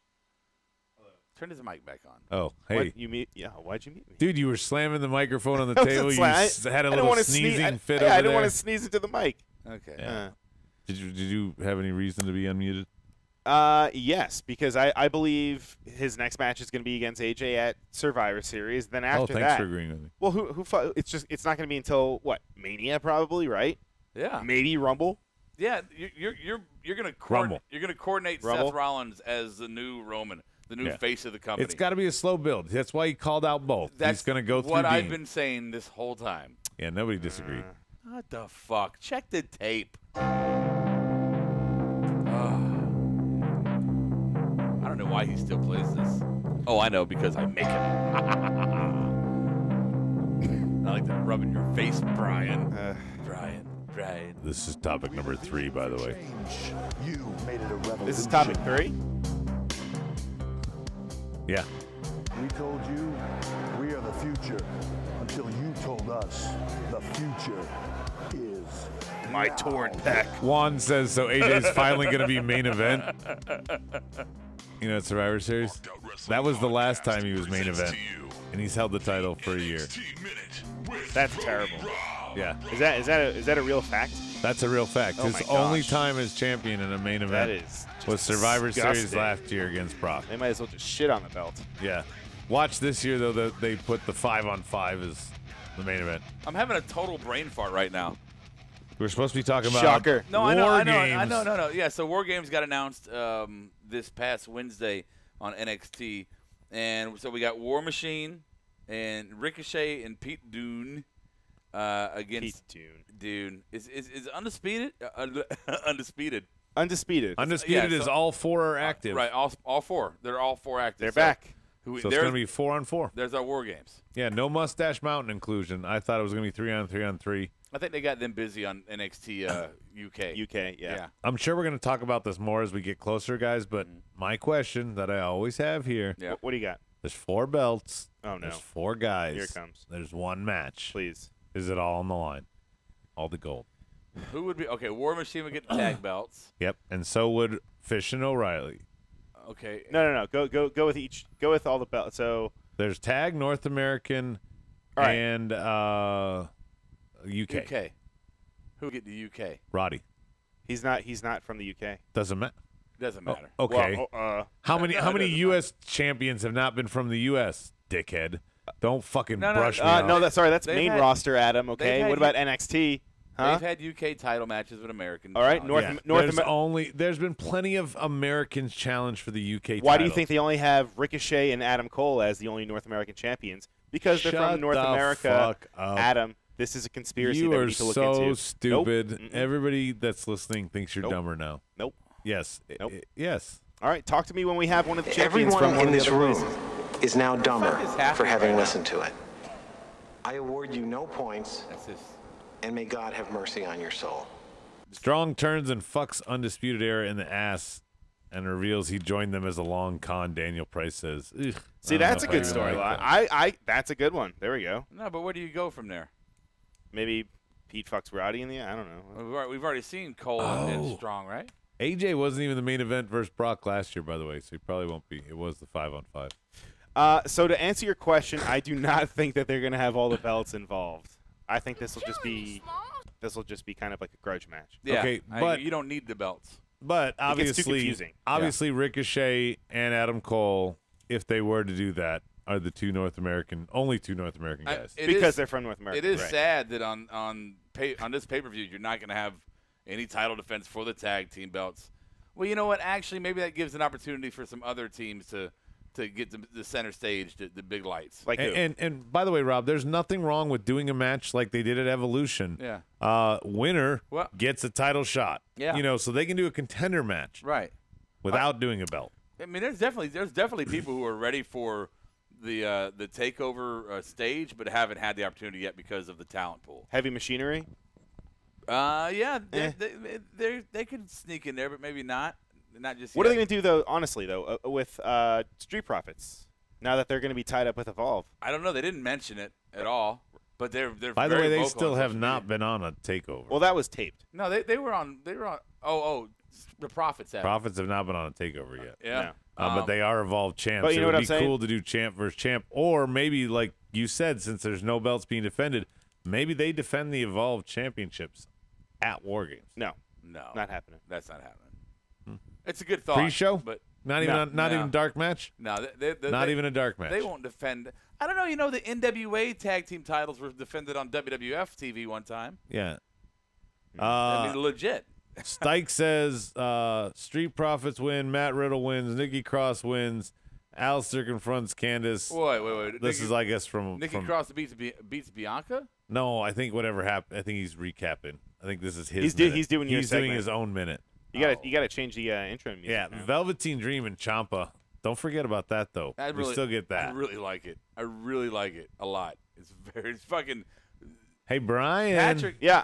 Speaker 6: Turn his mic back on.
Speaker 2: Oh, hey.
Speaker 7: Why'd you mute me?
Speaker 2: Dude, you were slamming the microphone on the
Speaker 7: I
Speaker 2: table.
Speaker 7: wasn't
Speaker 2: You
Speaker 7: slam-
Speaker 2: had a
Speaker 7: I don't
Speaker 2: little
Speaker 7: wanna
Speaker 2: sneezing
Speaker 7: sneeze.
Speaker 2: fit
Speaker 7: I
Speaker 2: over
Speaker 7: didn't
Speaker 2: there.
Speaker 7: want to sneeze into the mic.
Speaker 6: Okay.
Speaker 2: Yeah. Did you have any reason to be unmuted?
Speaker 7: Yes, because I believe his next match is going to be against AJ at Survivor Series. Then after
Speaker 2: thanks
Speaker 7: that,
Speaker 2: for agreeing with me.
Speaker 7: well, who fought? It's not going to be until what, Mania probably, right?
Speaker 6: Yeah.
Speaker 7: Maybe Rumble.
Speaker 6: Yeah, you're gonna
Speaker 2: Rumble.
Speaker 6: you're gonna coordinate
Speaker 7: Rumble.
Speaker 6: Seth Rollins as the new Roman, the new
Speaker 2: Yeah.
Speaker 6: face of the company.
Speaker 2: It's got to be a slow build. That's why he called out both.
Speaker 6: That's
Speaker 2: He's going to go through
Speaker 6: what I've
Speaker 2: Dean.
Speaker 6: been saying this whole time.
Speaker 2: Yeah, nobody disagreed.
Speaker 6: What the fuck? Check the tape. I don't know why he still plays this. Oh, I know, because I make him. I like that rubbing your face, Brian. Brian.
Speaker 2: This is topic number 3, by the way.
Speaker 3: You made it a revolution.
Speaker 7: This is topic 3.
Speaker 2: Yeah.
Speaker 3: We told you we are the future until you told us the future is
Speaker 7: My torn pec.
Speaker 2: Juan says so. AJ's finally going to be main event. At Survivor Series. That was the last time he was main event, and he's held the title for a year.
Speaker 7: That's terrible.
Speaker 2: Yeah,
Speaker 7: Is that a real fact?
Speaker 2: that's a real fact.
Speaker 7: Oh
Speaker 2: His
Speaker 7: my
Speaker 2: only
Speaker 7: gosh.
Speaker 2: time as champion in a main
Speaker 7: That
Speaker 2: event
Speaker 7: is
Speaker 2: was
Speaker 7: just
Speaker 2: Survivor Series
Speaker 7: disgusting.
Speaker 2: last year against Brock.
Speaker 7: They might as well just shit on the belt.
Speaker 2: Yeah. Watch this year though that they put the 5-on-5 as the main event.
Speaker 6: I'm having a total brain fart right now.
Speaker 2: We're supposed to be talking about
Speaker 7: Shocker.
Speaker 6: No,
Speaker 2: War
Speaker 6: I know.
Speaker 2: Games.
Speaker 6: No. Yeah, so War Games got announced this past Wednesday on NXT, and so we got War Machine and Ricochet and Pete Dunne against
Speaker 7: Pete
Speaker 6: Dune. Is undisputed? Undisputed.
Speaker 7: Undisputed.
Speaker 2: Undisputed
Speaker 6: Yeah,
Speaker 2: is
Speaker 6: so-
Speaker 2: all 4 are active.
Speaker 6: Right, all four. They're all 4 active.
Speaker 7: They're
Speaker 6: So
Speaker 7: back.
Speaker 2: So it's going to be 4-on-4.
Speaker 6: There's our War Games.
Speaker 2: Yeah, no Mustache Mountain inclusion. I thought it was going to be 3-on-3-on-3.
Speaker 6: I think they got them busy on NXT UK.
Speaker 7: UK, yeah.
Speaker 2: I'm sure we're going to talk about this more as we get closer, guys, but my question that I always have here,
Speaker 6: Yeah.
Speaker 7: What do you got?
Speaker 2: there's 4 belts.
Speaker 7: Oh, no.
Speaker 2: There's 4 guys.
Speaker 7: Here it comes.
Speaker 2: There's 1 match.
Speaker 7: Please.
Speaker 2: Is it all on the line? All the gold.
Speaker 6: Who would be okay? War Machine would get the tag belts.
Speaker 2: Yep, and so would Fish and O'Reilly.
Speaker 6: Okay.
Speaker 7: No. Go with each. Go with all the belts. So
Speaker 2: There's tag, North American,
Speaker 7: All right.
Speaker 2: and UK.
Speaker 6: UK. Who would get the UK?
Speaker 2: Roddy.
Speaker 7: he's not from the UK.
Speaker 2: Doesn't matter.
Speaker 6: Doesn't matter.
Speaker 2: Okay.
Speaker 7: Well,
Speaker 2: how many
Speaker 6: no, it doesn't
Speaker 2: U.S. champions have not been from the U.S., dickhead? Don't fucking
Speaker 6: No,
Speaker 2: brush me off.
Speaker 7: no, that's
Speaker 6: They've
Speaker 7: main
Speaker 6: had-
Speaker 7: roster, Adam.
Speaker 6: they've
Speaker 7: Okay.
Speaker 6: had
Speaker 7: What about NXT? Huh?
Speaker 6: They've had UK title matches with American.
Speaker 7: All right,
Speaker 6: challengers.
Speaker 2: There's been plenty of Americans challenged for the UK
Speaker 7: Why do you
Speaker 2: title.
Speaker 7: think they only have Ricochet and Adam Cole as the only North American champions? Because they're
Speaker 2: Shut
Speaker 7: from North
Speaker 2: the
Speaker 7: America.
Speaker 2: fuck up.
Speaker 7: Adam, this is a conspiracy
Speaker 2: You
Speaker 7: that we
Speaker 2: are
Speaker 7: need to look
Speaker 2: so
Speaker 7: into.
Speaker 2: stupid.
Speaker 7: Nope. Mm-mm.
Speaker 2: Everybody that's listening thinks you're
Speaker 7: Nope.
Speaker 2: dumber now.
Speaker 7: Nope.
Speaker 2: Yes.
Speaker 7: Nope.
Speaker 2: Yes.
Speaker 7: All right, talk to me when we have one of the champions from
Speaker 5: Everyone
Speaker 7: one
Speaker 5: in
Speaker 7: of the
Speaker 5: this
Speaker 7: other
Speaker 5: room
Speaker 7: places.
Speaker 5: is now dumber
Speaker 6: is happening
Speaker 5: for having
Speaker 6: right now?
Speaker 5: listened to it. I award you no points,
Speaker 6: That's just.
Speaker 5: and may God have mercy on your soul.
Speaker 2: Strong turns and fucks Undisputed Era in the ass and reveals he joined them as a long con, Daniel Price says. Ugh,
Speaker 7: See,
Speaker 2: I don't
Speaker 7: that's a
Speaker 2: know if
Speaker 7: good
Speaker 2: I even
Speaker 7: storyline.
Speaker 2: like that.
Speaker 7: I that's a good one. There we go.
Speaker 6: No, but where do you go from there?
Speaker 7: Maybe Pete fucks Roddy in the I don't know.
Speaker 6: We've already seen Cole and Strong, right?
Speaker 2: AJ wasn't even the main event versus Brock last year, by the way, so he probably won't be. It was the 5-on-5.
Speaker 7: So to answer your question, I do not think that they're going to have all the belts involved. I think this will just be kind of like a grudge match.
Speaker 6: Yeah.
Speaker 2: Okay, but-
Speaker 6: you don't need the belts.
Speaker 2: But
Speaker 7: It gets too
Speaker 2: obviously,
Speaker 7: confusing.
Speaker 2: Ricochet and Adam Cole, if they were to do that, are the only two North American guys.
Speaker 6: It
Speaker 7: Because
Speaker 6: is-
Speaker 7: they're from North America.
Speaker 6: It is
Speaker 7: Right.
Speaker 6: sad that on this pay-per-view you're not going to have any title defense for the tag team belts. Well, you know what? Actually, maybe that gives an opportunity for some other teams to get the center stage, the big lights.
Speaker 7: Like who?
Speaker 2: And by the way, Rob, there's nothing wrong with doing a match like they did at Evolution.
Speaker 6: Yeah.
Speaker 2: Winner
Speaker 6: Well-
Speaker 2: gets a title shot.
Speaker 6: Yeah.
Speaker 2: So they can do a contender match
Speaker 6: Right.
Speaker 2: without doing a belt.
Speaker 6: I mean, there's definitely people who are ready for the takeover stage, but haven't had the opportunity yet because of the talent pool.
Speaker 7: Heavy Machinery.
Speaker 6: Yeah, they could sneak in there, but maybe not. Not just.
Speaker 7: What are
Speaker 6: yet.
Speaker 7: they going to do though? Honestly though, with Street Profits, now that they're going to be tied up with Evolve.
Speaker 6: I don't know. They didn't mention it at all, but they're.
Speaker 2: By the
Speaker 6: very
Speaker 2: way, they
Speaker 6: vocal
Speaker 2: still
Speaker 6: on
Speaker 2: have
Speaker 6: social
Speaker 2: not
Speaker 6: media.
Speaker 2: been on a takeover.
Speaker 7: Well, that was taped.
Speaker 6: No, they were on. They were on. Oh, the Profits have.
Speaker 2: Profits have not been on a takeover yet.
Speaker 6: Yeah.
Speaker 7: No.
Speaker 2: But they are Evolved champs.
Speaker 7: But you know
Speaker 2: it would
Speaker 7: what
Speaker 2: be
Speaker 7: I'm saying?
Speaker 2: cool to do champ versus champ, or maybe like you said, since there's no belts being defended, maybe they defend the Evolved championships at War Games.
Speaker 7: No,
Speaker 6: No,
Speaker 7: not happening.
Speaker 6: That's not happening. It's a good thought.
Speaker 2: Pre-show,
Speaker 6: but
Speaker 2: not even not
Speaker 6: no.
Speaker 2: even dark match.
Speaker 6: no,
Speaker 2: Not even a dark match.
Speaker 6: They won't defend. I don't know. You know, the NWA tag team titles were defended on WWF TV one time.
Speaker 2: Yeah.
Speaker 6: I mean, legit.
Speaker 2: Stike says Street Profits win, Matt Riddle wins, Nikki Cross wins, Alistair confronts Candice.
Speaker 6: Wait.
Speaker 2: This is, I guess,
Speaker 6: Nikki
Speaker 2: from
Speaker 6: Cross beats Bianca.
Speaker 2: No, I think whatever happened. I think he's recapping. I think this is his.
Speaker 7: He's
Speaker 2: minute.
Speaker 7: doing your
Speaker 2: He's doing
Speaker 7: segment.
Speaker 2: his own minute.
Speaker 7: You got to change the intro music.
Speaker 2: Yeah,
Speaker 7: now.
Speaker 2: Velveteen Dream and Ciampa. Don't forget about that though. We still get that.
Speaker 6: I really like it. I really like it a lot. It's fucking
Speaker 2: Hey Brian,
Speaker 6: Patrick.
Speaker 7: Yeah.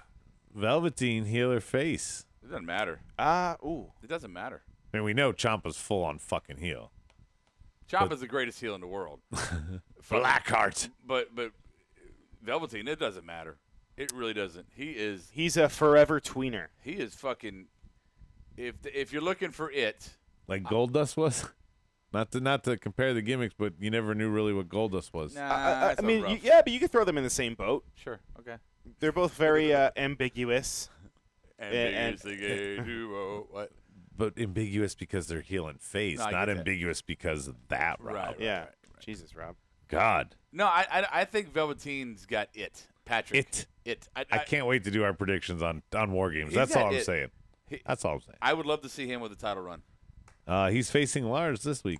Speaker 2: Velveteen heel or face?
Speaker 6: It doesn't matter.
Speaker 7: Ooh.
Speaker 6: It doesn't matter.
Speaker 2: I mean, we know Ciampa's full on fucking heel.
Speaker 6: Ciampa's the greatest heel in the world.
Speaker 2: Blackheart.
Speaker 6: But Velveteen, it doesn't matter. It really doesn't.
Speaker 7: He's a forever tweener.
Speaker 6: He is fucking. If you're looking for it,
Speaker 2: Like Goldust was. Not to compare the gimmicks, but you never knew really what Goldust was.
Speaker 6: nah,
Speaker 7: I
Speaker 6: that's
Speaker 7: mean,
Speaker 6: rough.
Speaker 7: but you could throw them in the same boat.
Speaker 6: Sure. Okay.
Speaker 7: They're both very ambiguous.
Speaker 6: Ambiguously gay duo. What?
Speaker 2: But ambiguous because they're heel and face,
Speaker 6: No, I
Speaker 2: not
Speaker 6: get that.
Speaker 2: ambiguous because of that route.
Speaker 6: Right.
Speaker 7: Yeah. Jesus, Rob.
Speaker 2: God.
Speaker 6: No, I think Velveteen's got it. Patrick. It.
Speaker 2: I can't wait to do our predictions on War Games.
Speaker 6: He's
Speaker 2: That's
Speaker 6: got
Speaker 2: all I'm
Speaker 6: it.
Speaker 2: saying. That's all I'm saying.
Speaker 6: I would love to see him with a title run.
Speaker 2: He's facing Lars this week.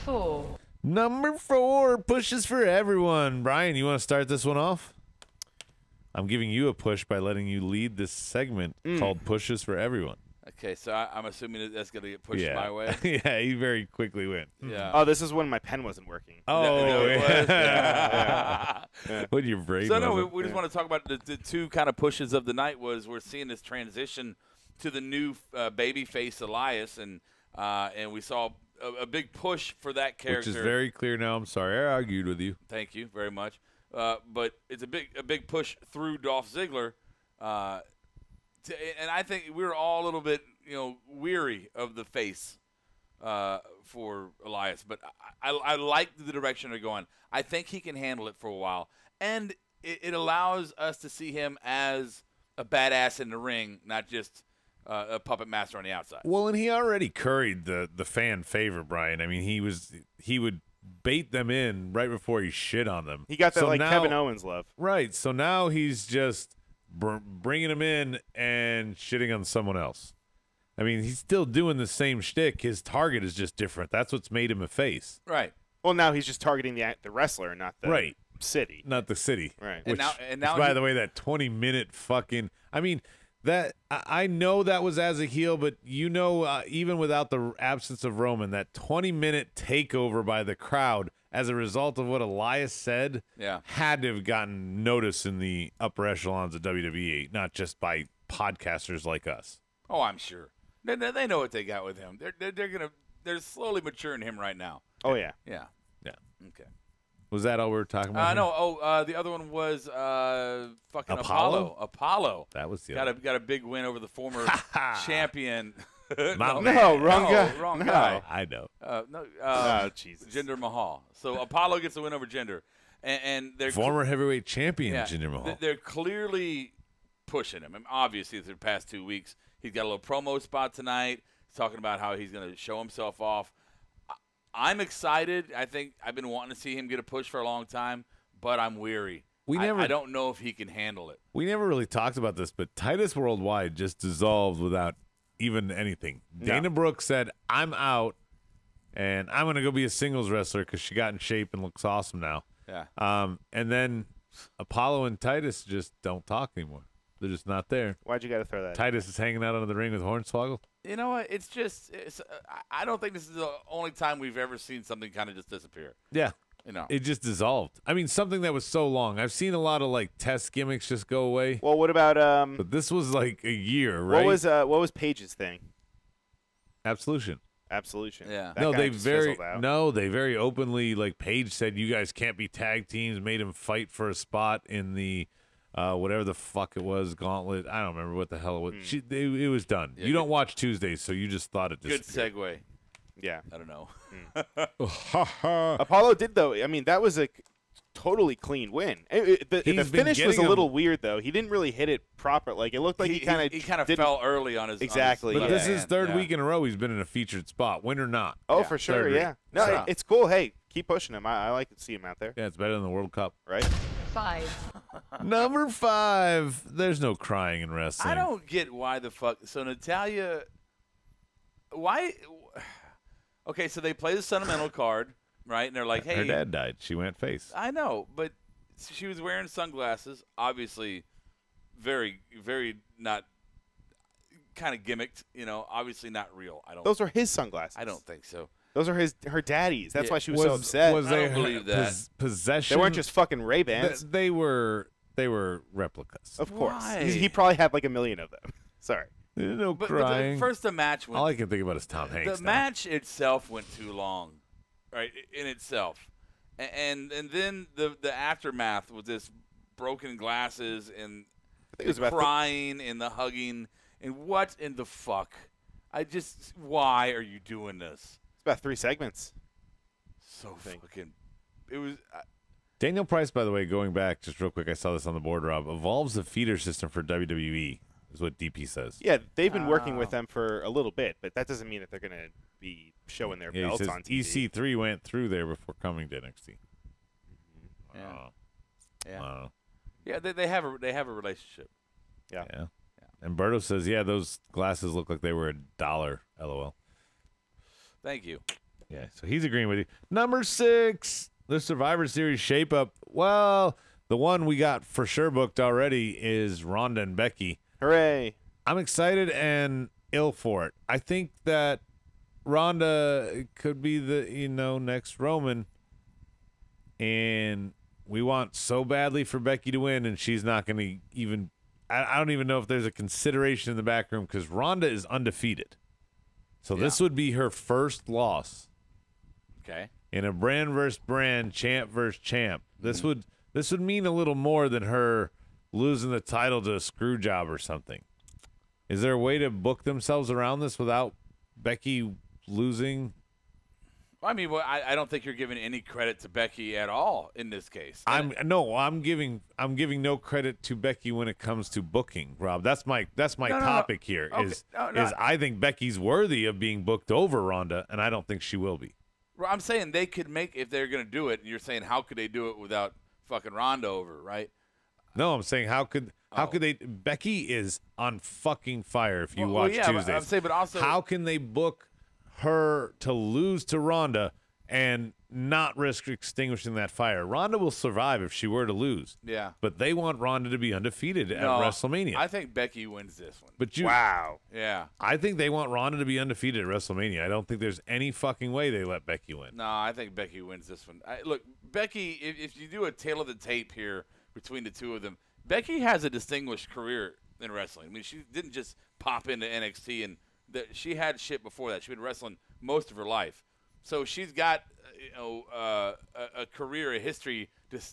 Speaker 8: 4.
Speaker 2: Number 4 pushes for everyone. Brian, you want to start this one off? I'm giving you a push by letting you lead this segment called Pushes for Everyone.
Speaker 6: Okay, so I'm assuming that's going to get pushed my way.
Speaker 2: Yeah, he very quickly went.
Speaker 6: Yeah.
Speaker 7: Oh, this is when my pen wasn't working.
Speaker 2: Oh,
Speaker 6: Is that what it was?
Speaker 7: Yeah.
Speaker 2: What your brain?
Speaker 6: So no,
Speaker 2: wasn't.
Speaker 6: we just want to talk about the two kind of pushes of the night. Was we're seeing this transition to the new babyface Elias, and we saw a big push for that character,
Speaker 2: Which is very clear now. I'm sorry, I argued with you.
Speaker 6: Thank you very much. But it's a big push through Dolph Ziggler, and I think we were all a little bit weary of the face for Elias, but I like the direction they're going. I think he can handle it for a while, and it allows us to see him as a badass in the ring, not just a puppet master on the outside.
Speaker 2: Well, and he already curried the fan favor, Brian. I mean, he would bait them in right before he shit on them.
Speaker 7: He got that
Speaker 2: So
Speaker 7: like
Speaker 2: now-
Speaker 7: Kevin Owens love.
Speaker 2: Right. So now he's just bringing him in and shitting on someone else. I mean, he's still doing the same shtick. His target is just different. That's what's made him a face.
Speaker 6: Right.
Speaker 7: Well, now he's just targeting the wrestler, not the
Speaker 2: Right.
Speaker 7: city.
Speaker 2: Not the city.
Speaker 7: Right.
Speaker 6: And now
Speaker 2: By
Speaker 6: he-
Speaker 2: the way, that 20-minute fucking. I mean, that I know that was as a heel, but even without the absence of Roman, that 20-minute takeover by the crowd as a result of what Elias said, had to have gotten notice in the upper echelons of WWE, not just by podcasters like us.
Speaker 6: Oh, I'm sure. They know what they got with him. They're slowly maturing him right now.
Speaker 7: Oh yeah.
Speaker 6: Yeah.
Speaker 2: Yeah.
Speaker 6: Okay.
Speaker 2: Was that all we were talking about?
Speaker 6: No. The other one was fucking
Speaker 2: Apollo?
Speaker 6: Apollo.
Speaker 2: That was the
Speaker 6: got a big win over the former champion.
Speaker 2: Not
Speaker 7: No, wrong guy.
Speaker 6: Wrong
Speaker 7: No.
Speaker 6: guy.
Speaker 2: I know.
Speaker 7: Oh Jesus.
Speaker 6: Jinder Mahal. So Apollo gets the win over Jinder, and they're
Speaker 2: Former heavyweight champion Jinder Mahal.
Speaker 6: They're clearly pushing him. And obviously, the past 2 weeks, he's got a little promo spot tonight. He's talking about how he's going to show himself off. I'm excited. I think I've been wanting to see him get a push for a long time, but I'm weary. I don't know if he can handle it.
Speaker 2: We never really talked about this, but Titus Worldwide just dissolved without even anything. Dana Brooke said, I'm out, and I'm going to go be a singles wrestler because she got in shape and looks awesome now.
Speaker 6: Yeah.
Speaker 2: And then Apollo and Titus just don't talk anymore. They're just not there.
Speaker 7: Why'd you got to throw that?
Speaker 2: Titus is hanging out under the ring with Hornswoggle.
Speaker 6: You know what? I don't think this is the only time we've ever seen something kind of just disappear.
Speaker 2: Yeah. It just dissolved. I mean, something that was so long. I've seen a lot of like test gimmicks just go away.
Speaker 7: Well, what about
Speaker 2: But this was like a year, right?
Speaker 7: what was Paige's thing?
Speaker 2: Absolution.
Speaker 7: Absolution.
Speaker 6: Yeah.
Speaker 7: That
Speaker 2: No,
Speaker 7: kinda
Speaker 2: they
Speaker 7: just
Speaker 2: very
Speaker 7: fizzled out.
Speaker 2: they very openly, like Paige said, you guys can't be tag teams. Made him fight for a spot in the whatever the fuck it was, gauntlet. I don't remember what the hell it was. It was done.
Speaker 6: Yeah,
Speaker 2: you don't watch Tuesdays, so you just thought it
Speaker 6: Good
Speaker 2: disappeared.
Speaker 6: segue.
Speaker 7: Yeah.
Speaker 6: I don't know.
Speaker 7: Apollo did though. I mean, that was a totally clean win. The
Speaker 2: He's been
Speaker 7: finish was a
Speaker 2: getting
Speaker 7: little weird though. He didn't really hit it proper. Like it looked like he kind of
Speaker 6: fell early on his
Speaker 7: Exactly,
Speaker 6: on
Speaker 2: But
Speaker 6: his
Speaker 2: this is
Speaker 6: left
Speaker 2: his
Speaker 6: hand.
Speaker 2: third
Speaker 6: Yeah.
Speaker 2: week in a row he's been in a featured spot, win or not.
Speaker 7: Oh,
Speaker 6: Yeah,
Speaker 7: for sure.
Speaker 2: third
Speaker 7: Yeah.
Speaker 2: week.
Speaker 7: No,
Speaker 6: Yeah.
Speaker 7: it's cool. Hey, keep pushing him. I like to see him out there.
Speaker 2: Yeah, it's better than the World Cup.
Speaker 7: Right.
Speaker 8: 5.
Speaker 2: Number 5. There's no crying in wrestling.
Speaker 6: I don't get why the fuck. So Natalia, why? Okay, so they play the sentimental card, right? And they're like, "Hey,
Speaker 2: Her dad died. She went face.
Speaker 6: I know, but she was wearing sunglasses. Obviously, very, very not kind of gimmicked. Obviously not real.
Speaker 7: Those are his sunglasses.
Speaker 6: I don't think so.
Speaker 7: Those are her daddy's. That's
Speaker 6: Yeah.
Speaker 7: why she was so upset.
Speaker 2: Was
Speaker 6: I
Speaker 2: they
Speaker 6: don't believe that.
Speaker 2: possession?
Speaker 7: They weren't just fucking Ray-Bans.
Speaker 2: They were replicas.
Speaker 7: Of course.
Speaker 6: Why?
Speaker 7: He probably had like a million of them. Sorry.
Speaker 2: There's no
Speaker 6: But
Speaker 2: crying.
Speaker 6: first, the match went.
Speaker 2: All I can think about is Tom Hanks.
Speaker 6: The
Speaker 2: now.
Speaker 6: match itself went too long, right? In itself, and then the aftermath with this broken glasses and
Speaker 7: I think it was about
Speaker 6: crying and the hugging and what in the fuck? Why are you doing this?
Speaker 7: It's about 3 segments.
Speaker 6: So fucking. It was.
Speaker 2: Daniel Price, by the way, going back just real quick, I saw this on the board, Rob, evolves the feeder system for WWE, is what DP says.
Speaker 7: Yeah, they've been working with them for a little bit, but that doesn't mean that they're going to be showing their
Speaker 2: Yeah, he
Speaker 7: belts
Speaker 2: says
Speaker 7: on TV.
Speaker 2: EC3 went through there before coming to NXT.
Speaker 6: Yeah.
Speaker 2: Wow.
Speaker 6: Yeah, they have a relationship.
Speaker 7: Yeah.
Speaker 2: And Berto says, yeah, those glasses look like they were $1, LOL.
Speaker 6: Thank you.
Speaker 2: Yeah, so he's agreeing with you. Number 6, the Survivor Series shape-up. Well, the one we got for sure booked already is Ronda and Becky.
Speaker 7: Hooray.
Speaker 2: I'm excited, and ill for it. I think that Ronda could be the next Roman, and we want so badly for Becky to win, and she's not going to even. I don't even know if there's a consideration in the back room because Ronda is undefeated, so this would be her first loss.
Speaker 6: Okay.
Speaker 2: In a brand versus brand, champ versus champ. This would mean a little more than her losing the title to a screw job or something. Is there a way to book themselves around this without Becky losing?
Speaker 6: I mean, I don't think you're giving any credit to Becky at all in this case.
Speaker 2: I'm giving no credit to Becky when it comes to booking, Rob. That's my topic here.
Speaker 6: Okay.
Speaker 2: Is I think Becky's worthy of being booked over Ronda, and I don't think she will be.
Speaker 6: Well, I'm saying they could make, if they're going to do it, and you're saying how could they do it without fucking Ronda over, right?
Speaker 2: No, I'm saying how could they? Becky is on fucking fire. If you watch Tuesdays,
Speaker 6: I'm saying, but also
Speaker 2: how can they book her to lose to Ronda and not risk extinguishing that fire? Ronda will survive if she were to lose.
Speaker 6: Yeah,
Speaker 2: but they want Ronda to be undefeated at WrestleMania.
Speaker 6: I think Becky wins this one.
Speaker 2: But
Speaker 7: wow,
Speaker 6: yeah,
Speaker 2: I think they want Ronda to be undefeated at WrestleMania. I don't think there's any fucking way they let Becky win.
Speaker 6: No, I think Becky wins this one. Look, Becky, if you do a tail of the tape here between the two of them, Becky has a distinguished career in wrestling. I mean, she didn't just pop into NXT, and she had shit before that. She'd been wrestling most of her life, so she's got a career, a history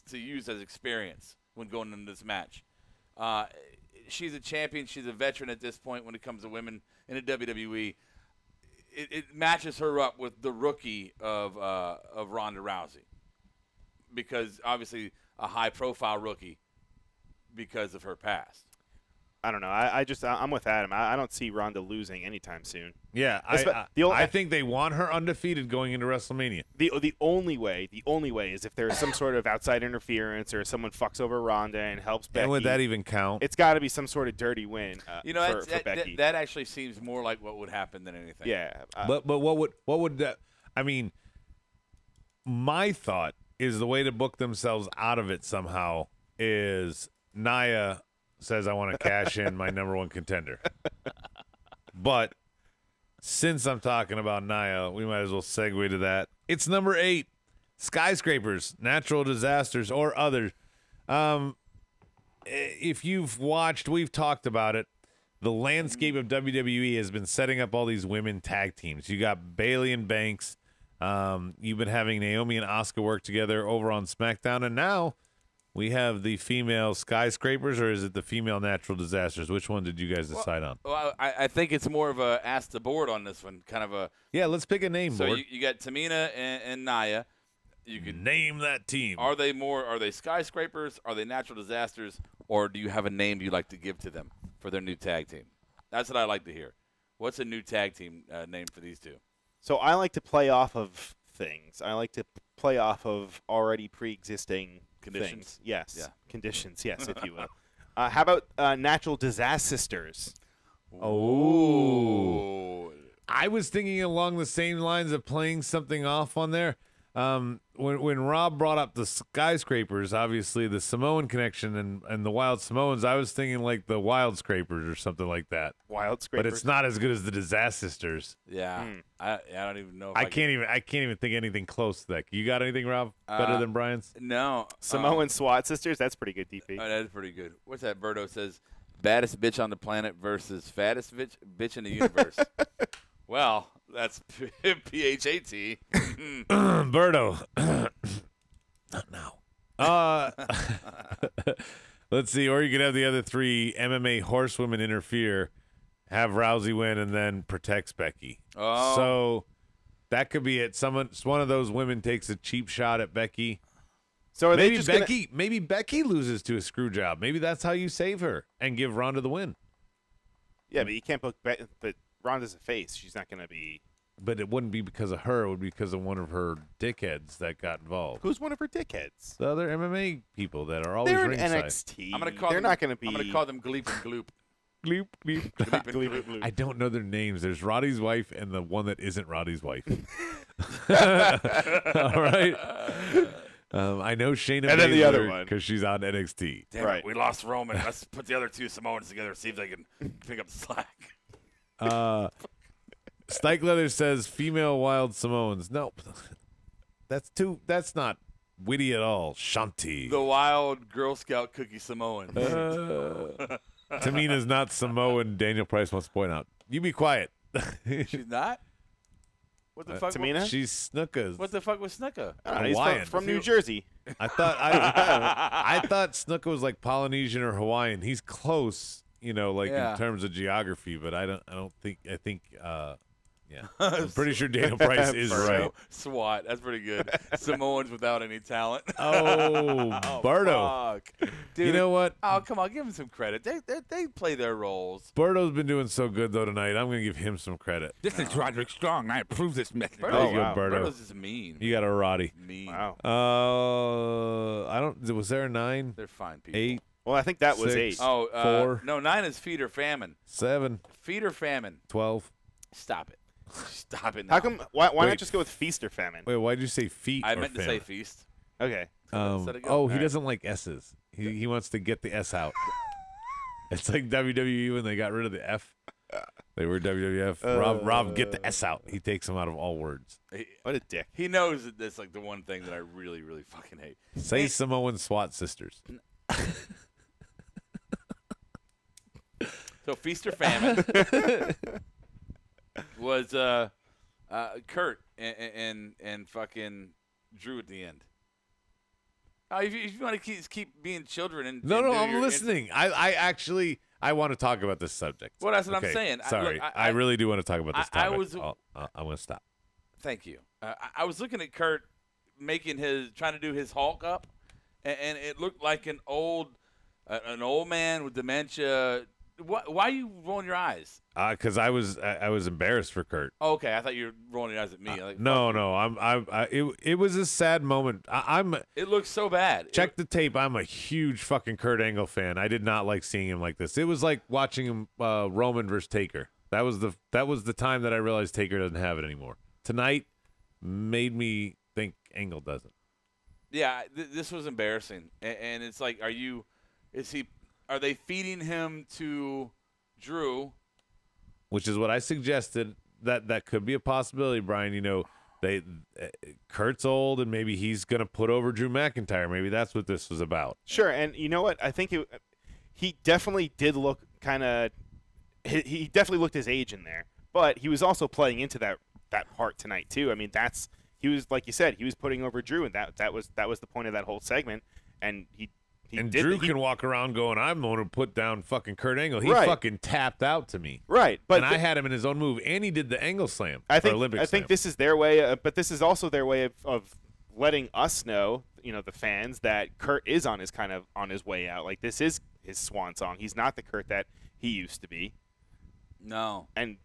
Speaker 6: to use as experience when going into this match. She's a champion. She's a veteran at this point when it comes to women in the WWE. It matches her up with the rookie of Ronda Rousey, because obviously a high-profile rookie because of her past.
Speaker 7: I don't know. I'm with Adam. I don't see Ronda losing anytime soon.
Speaker 2: Yeah, I think they want her undefeated going into WrestleMania.
Speaker 7: The only way is if there's some sort of outside interference or someone fucks over Ronda and helps Becky.
Speaker 2: And would that even count?
Speaker 7: It's got to be some sort of dirty win. For Becky.
Speaker 6: That actually seems more like what would happen than anything.
Speaker 7: Yeah,
Speaker 2: but what would that? I mean, my thought is the way to book themselves out of it somehow is Nia says, I want to cash in my number one contender. But since I'm talking about Nia, we might as well segue to that. It's number 8, skyscrapers, natural disasters, or others. If you've watched, we've talked about it. The landscape of WWE has been setting up all these women tag teams. You got Bayley and Banks. You've been having Naomi and Asuka work together over on SmackDown, and now we have the female skyscrapers, or is it the female natural disasters? Which one did you guys decide on?
Speaker 6: Well, I think it's more of a ask the board on this one, kind of a.
Speaker 2: Yeah, let's pick a name.
Speaker 6: So
Speaker 2: board.
Speaker 6: you got Tamina and Nia. You could
Speaker 2: name that team.
Speaker 6: Are they skyscrapers? Are they natural disasters? Or do you have a name you'd like to give to them for their new tag team? That's what I like to hear. What's a new tag team name for these two?
Speaker 7: So I like to play off of things. I like to play off of already pre-existing
Speaker 6: conditions.
Speaker 7: Things. Yes.
Speaker 6: Yeah.
Speaker 7: Conditions. Yes, if you will. How about natural disasters?
Speaker 2: Oh. I was thinking along the same lines of playing something off on there. When Rob brought up the skyscrapers, obviously the Samoan connection and the Wild Samoans, I was thinking like the Wild Scrapers or something like that.
Speaker 7: Wild Scrapers,
Speaker 2: but it's not as good as the Disasters.
Speaker 6: Yeah, I don't even know. If
Speaker 2: I can't even think anything close to that. You got anything, Rob? Better than Brian's?
Speaker 6: No.
Speaker 7: Samoan SWAT sisters. That's pretty good, DP.
Speaker 6: Oh, that is pretty good. What's that? Berto says, baddest bitch on the planet versus fattest bitch in the universe. Well, that's PHAT.
Speaker 2: Berto. Not now. Let's see. Or you could have the other 3 MMA horsewomen interfere, have Rousey win, and then protects Becky.
Speaker 6: Oh.
Speaker 2: So that could be it. One of those women takes a cheap shot at Becky.
Speaker 7: So are
Speaker 2: maybe
Speaker 7: they just
Speaker 2: maybe Becky loses to a screw job. Maybe that's how you save her and give Ronda the win.
Speaker 7: Yeah, but you can't book but Ronda's a face. She's not going to be.
Speaker 2: But it wouldn't be because of her. It would be because of one of her dickheads that got involved.
Speaker 7: Who's one of her dickheads?
Speaker 2: The other MMA people that are always
Speaker 7: They're in
Speaker 2: ringside.
Speaker 7: NXT.
Speaker 6: They're
Speaker 7: not going to be.
Speaker 6: I'm going to call them Gleep and Gloop.
Speaker 2: Gleep, gleep.
Speaker 6: Gleep and Gloop.
Speaker 2: I don't know their names. There's Roddy's wife and the one that isn't Roddy's wife. All right. I know Shayna
Speaker 7: and then the other one
Speaker 2: because she's on NXT.
Speaker 6: Damn right. We lost Roman. Let's put the other 2 Samoans together, see if they can pick up the slack.
Speaker 2: Stike Leather says female wild Samoans. No, that's not witty at all. Shanti.
Speaker 6: The wild Girl Scout cookie Samoan.
Speaker 2: Tamina's not Samoan. Daniel Price wants to point out. You be quiet.
Speaker 6: She's not? What the fuck?
Speaker 7: Tamina?
Speaker 2: She's Snuka's.
Speaker 6: What the fuck was Snuka?
Speaker 7: He's
Speaker 2: Hawaiian.
Speaker 7: from New Jersey.
Speaker 2: I thought I thought Snuka was like Polynesian or Hawaiian. He's close, in terms of geography, but I think yeah. I'm pretty sure Daniel Price is right.
Speaker 6: SWAT. That's pretty good. Samoans without any talent.
Speaker 2: Oh, Berto.
Speaker 6: Fuck. Dude,
Speaker 2: You know what?
Speaker 6: Oh, come on. Give him some credit. They play their roles.
Speaker 2: Berto's been doing so good though tonight. I'm gonna give him some credit.
Speaker 8: This is Roderick Strong. I approve this message.
Speaker 2: There you go, Berto.
Speaker 6: Berto's just mean.
Speaker 2: You got a Roddy.
Speaker 6: Mean.
Speaker 7: Wow.
Speaker 2: I don't. Was there a 9?
Speaker 6: They're fine people.
Speaker 2: 8,
Speaker 7: Well, I think that was
Speaker 2: 6.
Speaker 7: 8.
Speaker 6: Oh,
Speaker 2: 4.
Speaker 6: No, 9 is feed or famine.
Speaker 2: 7,
Speaker 6: Feed or famine.
Speaker 2: 12.
Speaker 6: Stop it. Stop it now.
Speaker 7: How come? Why
Speaker 2: Wait.
Speaker 7: not just go with feast or famine?
Speaker 2: Wait, why'd you say feet?
Speaker 6: I
Speaker 2: or
Speaker 6: meant to say
Speaker 2: famine?
Speaker 6: feast.
Speaker 7: Okay.
Speaker 6: Let it go.
Speaker 2: He
Speaker 6: All right.
Speaker 2: doesn't like S's. He wants to get the S out. It's like WWE when they got rid of the F. They were WWF. Rob, get the S out. He takes them out of all words.
Speaker 7: What a dick.
Speaker 6: He knows that that's like the one thing that I really, really fucking hate.
Speaker 2: Say Samoan SWAT sisters.
Speaker 6: So feast or famine was Kurt and fucking Drew at the end. Oh, if you want to keep being children and
Speaker 2: No,
Speaker 6: and do
Speaker 2: I'm
Speaker 6: your-
Speaker 2: listening. I want to talk about this subject.
Speaker 6: Well, that's what I'm
Speaker 2: Okay,
Speaker 6: saying.
Speaker 2: Sorry, I really do want to talk about this
Speaker 6: I
Speaker 2: topic.
Speaker 6: was-
Speaker 2: I'm going to stop.
Speaker 6: Thank you. I was looking at Kurt trying to do his Hulk up, and it looked like an old man with dementia. Why are you rolling your eyes?
Speaker 2: Because I was embarrassed for Kurt.
Speaker 6: Oh, okay, I thought you were rolling your eyes at me.
Speaker 2: No. It was a sad moment.
Speaker 6: It looks so bad.
Speaker 2: Check the tape. I'm a huge fucking Kurt Angle fan. I did not like seeing him like this. It was like watching him Roman versus Taker. That was the time that I realized Taker doesn't have it anymore. Tonight made me think Angle doesn't.
Speaker 6: Yeah, this was embarrassing, and it's like, are they feeding him to Drew?
Speaker 2: Which is what I suggested. That could be a possibility, Brian. Kurt's old, and maybe he's gonna put over Drew McIntyre. Maybe that's what this was about.
Speaker 7: Sure, and you know what? I think he definitely did look kind of. He definitely looked his age in there, but he was also playing into that part tonight too. I mean, he was, like you said, he was putting over Drew, and that was the point of that whole segment. And
Speaker 2: Drew can walk around going, "I'm the one who put down fucking Kurt Angle." He
Speaker 7: Right.
Speaker 2: fucking tapped out to me,
Speaker 7: right? But
Speaker 2: I had him in his own move, and he did the Angle Slam.
Speaker 7: I think
Speaker 2: Olympic
Speaker 7: I think
Speaker 2: Slam.
Speaker 7: this is their way, but this is also their way of letting us know, the fans, that Kurt is on his way out. Like, this is his swan song. He's not the Kurt that he used to be.
Speaker 6: No.
Speaker 7: And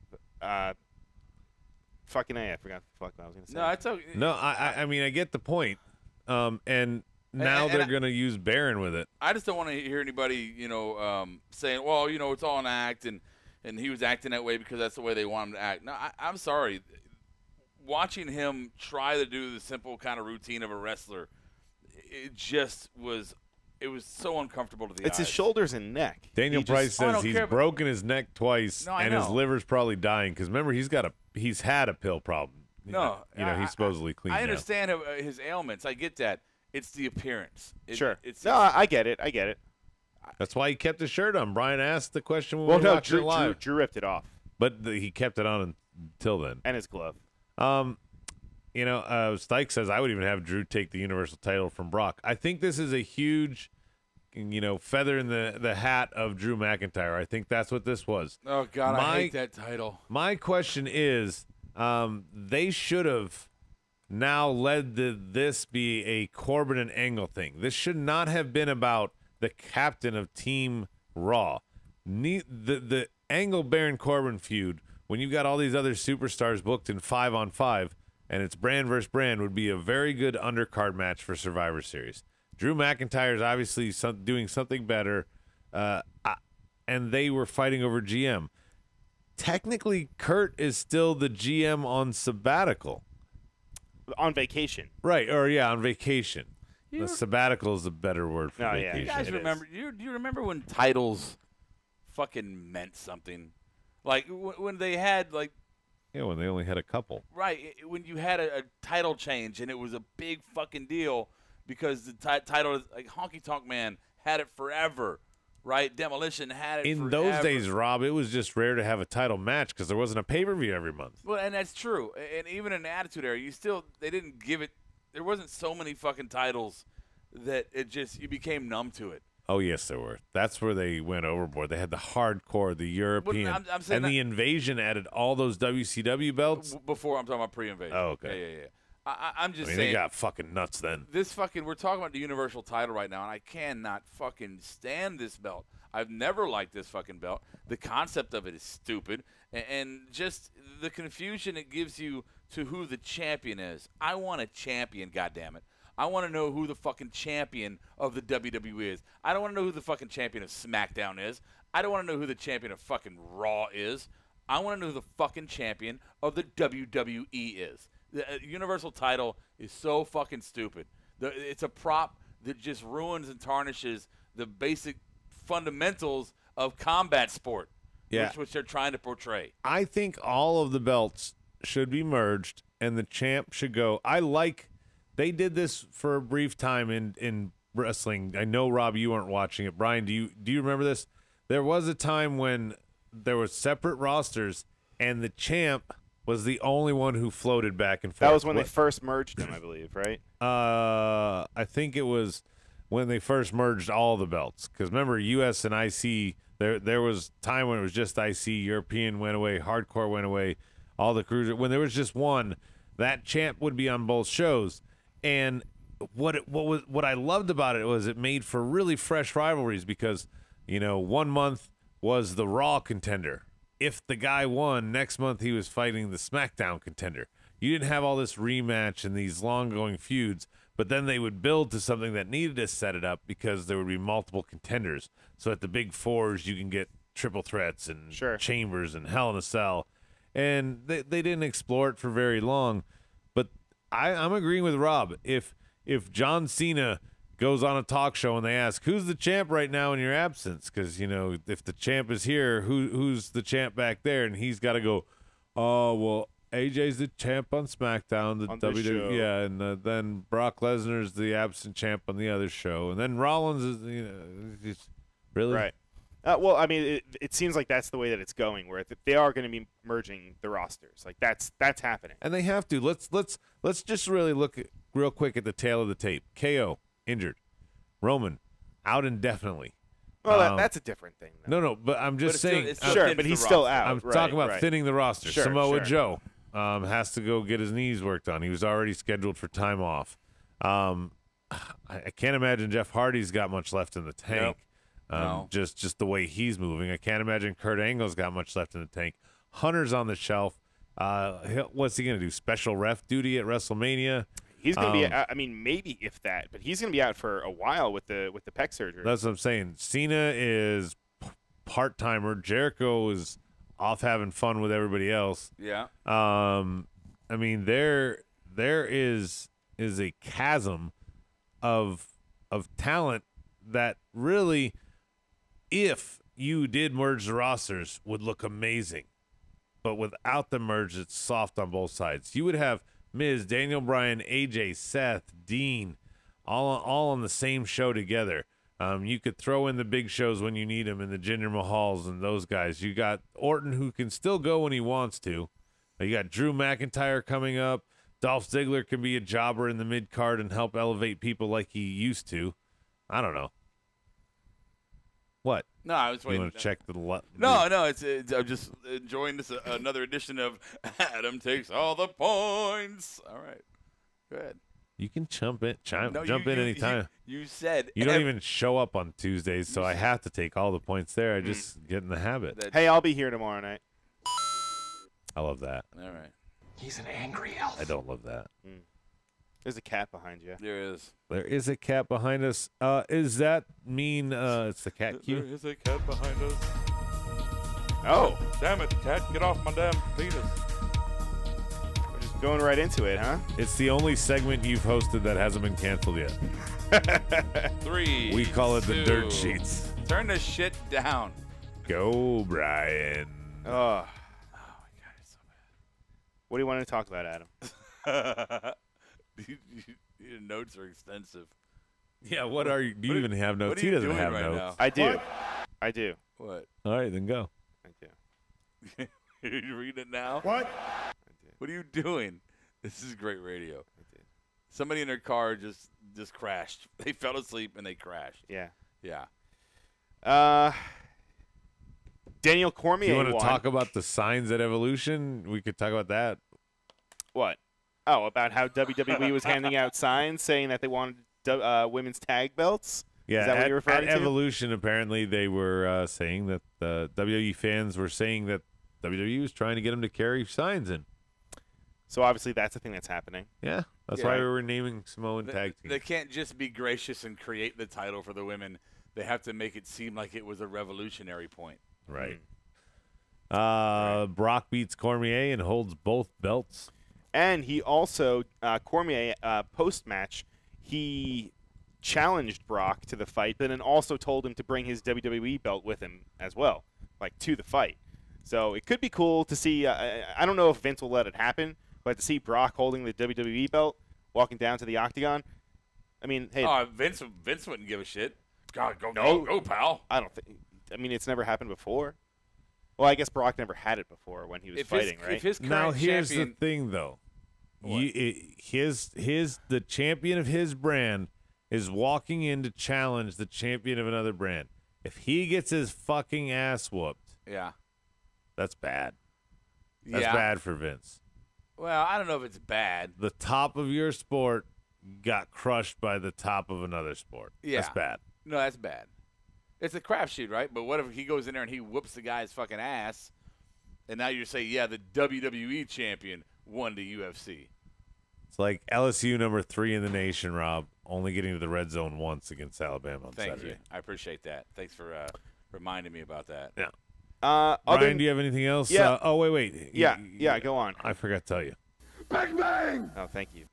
Speaker 7: fucking I forgot the fuck what I was gonna say.
Speaker 6: No, it's okay.
Speaker 2: No, I mean, I get the point. And now they're going to use Baron with it.
Speaker 6: I just don't want to hear anybody, saying, well, it's all an act, and he was acting that way because that's the way they want him to act. No, I'm sorry. Watching him try to do the simple kind of routine of a wrestler, it was so uncomfortable to the eyes.
Speaker 7: It's his shoulders and neck.
Speaker 2: Daniel Price says he's
Speaker 6: care,
Speaker 2: broken his neck twice,
Speaker 6: No, I
Speaker 2: and his
Speaker 6: know.
Speaker 2: liver's probably dying. Because remember, he's had a pill problem.
Speaker 6: No.
Speaker 2: He's supposedly clean.
Speaker 6: I understand his ailments. I get that. It's the appearance.
Speaker 7: Sure.
Speaker 6: It's
Speaker 7: No, I get it.
Speaker 2: That's why he kept his shirt on. Brian asked the question when
Speaker 7: Well,
Speaker 2: we were
Speaker 7: no,
Speaker 2: watching it live.
Speaker 7: Drew ripped it off,
Speaker 2: But he kept it on until then.
Speaker 7: and his glove.
Speaker 2: Stike says I would even have Drew take the Universal title from Brock. I think this is a huge, feather in the hat of Drew McIntyre. I think that's what this was.
Speaker 6: Oh, God, I hate that title.
Speaker 2: My question is, they should have now led this be a Corbin and Angle thing. This should not have been about the captain of Team Raw. The Angle Baron Corbin feud, when you've got all these other superstars booked in 5-on-5, and it's brand versus brand, would be a very good undercard match for Survivor Series. Drew McIntyre is obviously doing something better, and they were fighting over GM. Technically, Kurt is still the GM on sabbatical.
Speaker 7: On vacation.
Speaker 2: Right, on vacation. The sabbatical is a better word for vacation.
Speaker 6: You guys remember? Do you remember when titles fucking meant something? Like when they had like.
Speaker 2: Yeah, when they only had a couple.
Speaker 6: Right, when you had a title change and it was a big fucking deal because the title, like Honky Tonk Man had it forever, right? Demolition had it
Speaker 2: In
Speaker 6: forever.
Speaker 2: those days, Rob, it was just rare to have a title match because there wasn't a pay-per-view every month.
Speaker 6: Well, and that's true. And even in the Attitude Era, they didn't give it. There wasn't so many fucking titles that you became numb to it.
Speaker 2: Oh, yes, there were. That's where they went overboard. They had the hardcore, the European,
Speaker 6: I'm saying
Speaker 2: and the Invasion added all those WCW belts.
Speaker 6: Before I'm talking about pre-Invasion.
Speaker 2: Oh, okay.
Speaker 6: Yeah. I'm just saying.
Speaker 2: They got fucking nuts then.
Speaker 6: We're talking about the Universal title right now, and I cannot fucking stand this belt. I've never liked this fucking belt. The concept of it is stupid, and just the confusion it gives you to who the champion is. I want a champion, goddammit. I want to know who the fucking champion of the WWE is. I don't want to know who the fucking champion of SmackDown is. I don't want to know who the champion of fucking Raw is. I want to know who the fucking champion of the WWE is. The Universal title is so fucking stupid. It's a prop that just ruins and tarnishes the basic fundamentals of combat sport, which they're trying to portray.
Speaker 2: I think all of the belts should be merged, and the champ should go. They did this for a brief time in wrestling. I know, Rob, you weren't watching it. Brian, do you remember this? There was a time when there were separate rosters, and the champ was the only one who floated back and forth.
Speaker 7: That was when they first merged them, I believe, right?
Speaker 2: I think it was when they first merged all the belts. Because remember, US and IC, there was time when it was just IC. European went away. Hardcore went away. All the cruiser. When there was just one, that champ would be on both shows. And what I loved about it was it made for really fresh rivalries because, 1 month was the Raw contender. If the guy won, next month he was fighting the SmackDown contender. You didn't have all this rematch and these long-going feuds, but then they would build to something that needed to set it up because there would be multiple contenders. So at the Big Fours, you can get triple threats and chambers and Hell in a Cell. And they didn't explore it for very long. But I'm agreeing with Rob. If John Cena goes on a talk show and they ask, who's the champ right now in your absence? Because, if the champ is here, who's the champ back there? And he's got to go, oh, well, AJ's the champ on SmackDown, the WWE, yeah, and then Brock Lesnar's the absent champ on the other show. And then Rollins is, really?
Speaker 7: Right. Well, I mean, it seems like that's the way that it's going, where they are going to be merging the rosters. Like that's happening,
Speaker 2: and they have to. Let's just really look real quick at the tail of the tape. KO injured, Roman out indefinitely.
Speaker 7: Well, that's a different thing.
Speaker 2: Though. No, but I'm just saying.
Speaker 7: Sure, but he's still out.
Speaker 2: I'm talking about thinning the roster.
Speaker 7: Sure,
Speaker 2: Samoa Joe has to go get his knees worked on. He was already scheduled for time off. I can't imagine Jeff Hardy's got much left in the tank.
Speaker 6: Nope. No.
Speaker 2: Just the way he's moving. I can't imagine Kurt Angle's got much left in the tank. Hunter's on the shelf. What's he going to do? Special ref duty at WrestleMania?
Speaker 7: He's going to be. I mean, maybe if that, but he's going to be out for a while with the pec surgery.
Speaker 2: That's what I'm saying. Cena is part timer. Jericho is off having fun with everybody else.
Speaker 6: Yeah.
Speaker 2: I mean, there is a chasm of talent that really, if you did merge the rosters, would look amazing. But without the merge, it's soft on both sides. You would have Miz, Daniel Bryan, AJ, Seth, Dean, all on the same show together. You could throw in the big shows when you need them, and the Jinder Mahals and those guys. You got Orton, who can still go when he wants to. You got Drew McIntyre coming up. Dolph Ziggler can be a jobber in the mid-card and help elevate people like he used to. I don't know. What?
Speaker 6: No, I was waiting.
Speaker 2: You want to check the
Speaker 6: No, it's I'm just enjoying this another edition of Adam Takes All the Points. All right, go ahead.
Speaker 2: You can jump in anytime.
Speaker 6: You said
Speaker 2: you don't even show up on Tuesdays, so I have to take all the points there. I just get in the habit.
Speaker 7: Hey, I'll be here tomorrow night.
Speaker 2: I love that.
Speaker 6: All right.
Speaker 5: He's an angry elf.
Speaker 2: I don't love that.
Speaker 7: There's a cat behind you.
Speaker 6: There is.
Speaker 2: There is a cat behind us. Is that mean it's the cat cue?
Speaker 6: There is a cat behind us.
Speaker 7: Oh.
Speaker 6: Damn it, cat. Get off my damn penis.
Speaker 7: We're just going right into it, huh?
Speaker 2: It's the only segment you've hosted that hasn't been canceled yet.
Speaker 6: 3.
Speaker 2: We call it the
Speaker 6: 2.
Speaker 2: Dirt Sheets.
Speaker 6: Turn this shit down.
Speaker 2: Go, Brian.
Speaker 7: Oh my God, it's so bad. What do you want to talk about, Adam?
Speaker 6: Your notes are extensive.
Speaker 2: Yeah, what are you? Do you even have notes?
Speaker 6: What are
Speaker 2: He
Speaker 6: you
Speaker 2: doesn't
Speaker 6: doing
Speaker 2: have
Speaker 6: right
Speaker 2: notes.
Speaker 6: now?
Speaker 7: I do. I do.
Speaker 6: What?
Speaker 2: All right, then go.
Speaker 7: I do.
Speaker 6: You read it now?
Speaker 3: What?
Speaker 7: I do.
Speaker 6: What are you doing? This is great radio.
Speaker 7: I did.
Speaker 6: Somebody in their car just crashed. They fell asleep and they crashed.
Speaker 7: Yeah.
Speaker 6: Yeah.
Speaker 7: Daniel Cormier
Speaker 2: You want to
Speaker 7: won.
Speaker 2: talk about the signs at Evolution? We could talk about that.
Speaker 7: What? Oh, about how WWE was handing out signs saying that they wanted women's tag belts?
Speaker 2: Yeah,
Speaker 7: Is that what you're referring
Speaker 2: at
Speaker 7: to?
Speaker 2: Evolution, apparently they were saying that the WWE fans were saying that WWE was trying to get them to carry signs in.
Speaker 7: So obviously that's the thing that's happening.
Speaker 2: Yeah, that's
Speaker 6: Yeah.
Speaker 2: why we were naming Samoan tag team.
Speaker 6: They can't just be gracious and create the title for the women. They have to make it seem like it was a revolutionary point.
Speaker 2: Right. Brock beats Cormier and holds both belts.
Speaker 7: And he also, Cormier, post-match, he challenged Brock to the fight, but then also told him to bring his WWE belt with him as well, like to the fight. So it could be cool to see. I don't know if Vince will let it happen, but to see Brock holding the WWE belt, walking down to the octagon. I mean, hey,
Speaker 6: Vince wouldn't give a shit. God, go, pal.
Speaker 7: I don't think. I mean, it's never happened before. Well, I guess Brock never had it before when he was fighting, right?
Speaker 6: If his current
Speaker 2: Now here's
Speaker 6: champion,
Speaker 2: the thing, though.
Speaker 6: What?
Speaker 2: The champion of his brand is walking in to challenge the champion of another brand. If he gets his fucking ass whooped,
Speaker 6: yeah,
Speaker 2: that's bad. That's
Speaker 6: yeah.
Speaker 2: bad for Vince.
Speaker 6: Well, I don't know if it's bad.
Speaker 2: The top of your sport got crushed by the top of another sport.
Speaker 6: Yeah.
Speaker 2: That's bad.
Speaker 6: No, that's bad. It's a crapshoot, right? But what if he goes in there and he whoops the guy's fucking ass, and now you say, yeah, the WWE champion won the UFC.
Speaker 2: It's like LSU number 3 in the nation, Rob, only getting to the red zone once against Alabama on
Speaker 6: Thank
Speaker 2: Saturday.
Speaker 6: you. I appreciate that. Thanks for reminding me about that.
Speaker 2: Yeah.
Speaker 7: Other
Speaker 2: Ryan, do you have anything else?
Speaker 7: Yeah.
Speaker 2: Oh, wait.
Speaker 7: Yeah, go on.
Speaker 2: I forgot to tell you.
Speaker 3: Bang bang!
Speaker 7: Oh, thank you.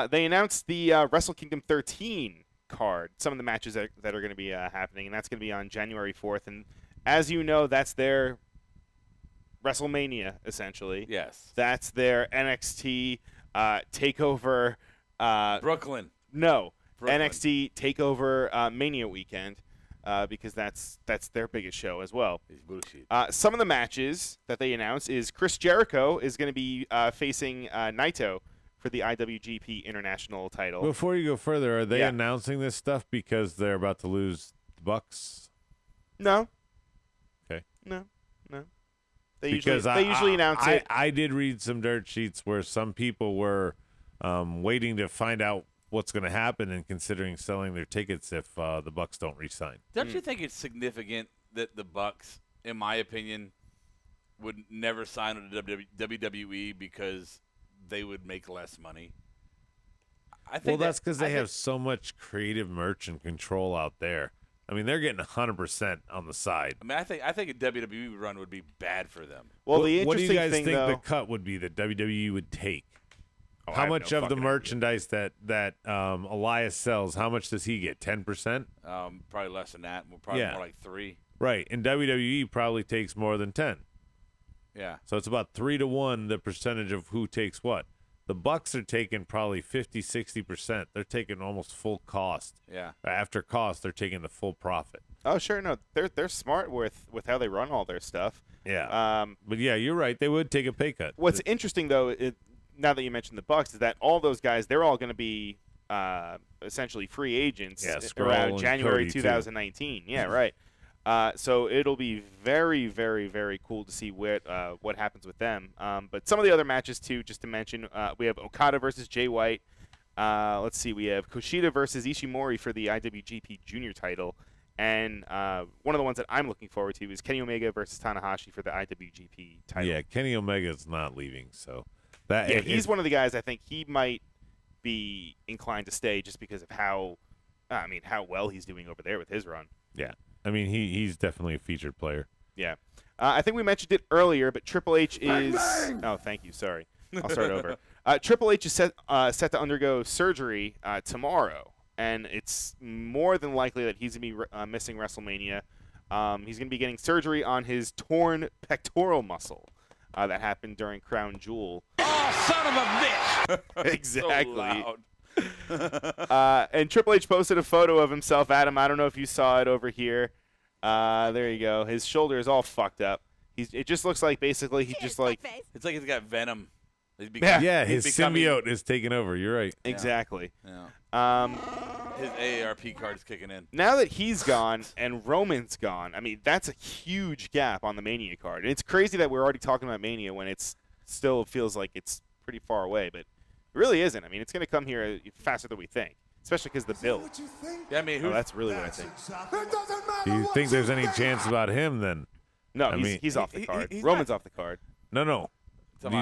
Speaker 7: They announced the Wrestle Kingdom 13 card, some of the matches that are going to be happening, and that's going to be on January 4th. And as you know, that's their WrestleMania, essentially.
Speaker 6: Yes.
Speaker 7: That's their NXT TakeOver.
Speaker 6: Brooklyn.
Speaker 7: No,
Speaker 6: Brooklyn.
Speaker 7: NXT TakeOver Mania weekend, because that's their biggest show as well.
Speaker 6: It's bullshit.
Speaker 7: Some of the matches that they announced is Chris Jericho is going to be facing Naito for the IWGP International title.
Speaker 2: Before you go further, are they
Speaker 7: Yeah.
Speaker 2: announcing this stuff because they're about to lose the Bucks?
Speaker 7: No.
Speaker 2: Okay.
Speaker 7: No. They
Speaker 2: Because
Speaker 7: usually announce it.
Speaker 2: I did read some dirt sheets where some people were waiting to find out what's going to happen and considering selling their tickets if the Bucks don't re-sign.
Speaker 6: Don't you think it's significant that the Bucks, in my opinion, would never sign with the WWE because they would make less money? I think
Speaker 2: Well, that's because they have so much creative merch and control out there. I mean, they're getting 100% on the side.
Speaker 6: I mean, I think a WWE run would be bad for them.
Speaker 7: Well, the
Speaker 2: What do you
Speaker 7: interesting
Speaker 2: guys
Speaker 7: thing,
Speaker 2: think
Speaker 7: though,
Speaker 2: the cut would be that WWE would take?
Speaker 7: I
Speaker 2: How
Speaker 7: have
Speaker 2: much
Speaker 7: no
Speaker 2: of the
Speaker 7: fucking idea.
Speaker 2: merchandise that Elias sells, how much does he get? 10%?
Speaker 6: Probably less than that. Probably
Speaker 2: Yeah.
Speaker 6: more like 3.
Speaker 2: Right. And WWE probably takes more than 10.
Speaker 6: Yeah.
Speaker 2: So it's about 3-1 the percentage of who takes what. The Bucks are taking probably 50-60%. They're taking almost full cost.
Speaker 6: Yeah.
Speaker 2: After cost, they're taking the full profit.
Speaker 7: Oh, sure. No, they're smart with how they run all their stuff.
Speaker 2: Yeah. But yeah, you're right. They would take a pay cut.
Speaker 7: What's interesting, though, now that you mentioned the Bucks, is that all those guys, they're all going to be essentially free agents
Speaker 2: Yeah, Skrull
Speaker 7: around
Speaker 2: and
Speaker 7: January
Speaker 2: Cody, too.
Speaker 7: 2019. Yeah, right. So it'll be very, very, very cool to see what happens with them. But some of the other matches, too, just to mention, we have Okada versus Jay White. Let's see. We have Kushida versus Ishimori for the IWGP Junior title. And one of the ones that I'm looking forward to is Kenny Omega versus Tanahashi for the IWGP title.
Speaker 2: Yeah, Kenny Omega's not leaving, so that
Speaker 7: Yeah, he's one of the guys I think he might be inclined to stay just because of how well he's doing over there with his run.
Speaker 2: Yeah, I mean he's definitely a featured player.
Speaker 7: Yeah. I think we mentioned it earlier, but Triple H is Oh, thank you. Sorry. I'll start over. Triple H is set to undergo surgery tomorrow, and it's more than likely that he's going to be missing WrestleMania. He's going to be getting surgery on his torn pectoral muscle that happened during Crown Jewel.
Speaker 8: Oh, son of a bitch!
Speaker 7: Exactly.
Speaker 6: So loud.
Speaker 7: And Triple H posted a photo of himself, Adam. I don't know if you saw it over here. There you go. His shoulder is all fucked up. It just looks like basically he just like
Speaker 6: It's like he's got venom.
Speaker 2: Yeah,
Speaker 6: he's
Speaker 2: his
Speaker 6: becoming-
Speaker 2: symbiote is taking over. You're right.
Speaker 7: exactly.
Speaker 6: Yeah. His AARP card is kicking in.
Speaker 7: Now that he's gone and Roman's gone, I mean that's a huge gap on the Mania card. And it's crazy that we're already talking about Mania when it's still feels like it's pretty far away, but it really isn't. I mean, it's going to come here faster than we think, especially because the build.
Speaker 6: Yeah, I mean,
Speaker 7: Oh, that's really what I think.
Speaker 2: Do you think there's any chance about him then?
Speaker 7: No,
Speaker 2: I mean,
Speaker 7: he's off the card.
Speaker 6: he's
Speaker 7: Roman's
Speaker 6: not-
Speaker 7: off the card.
Speaker 2: No.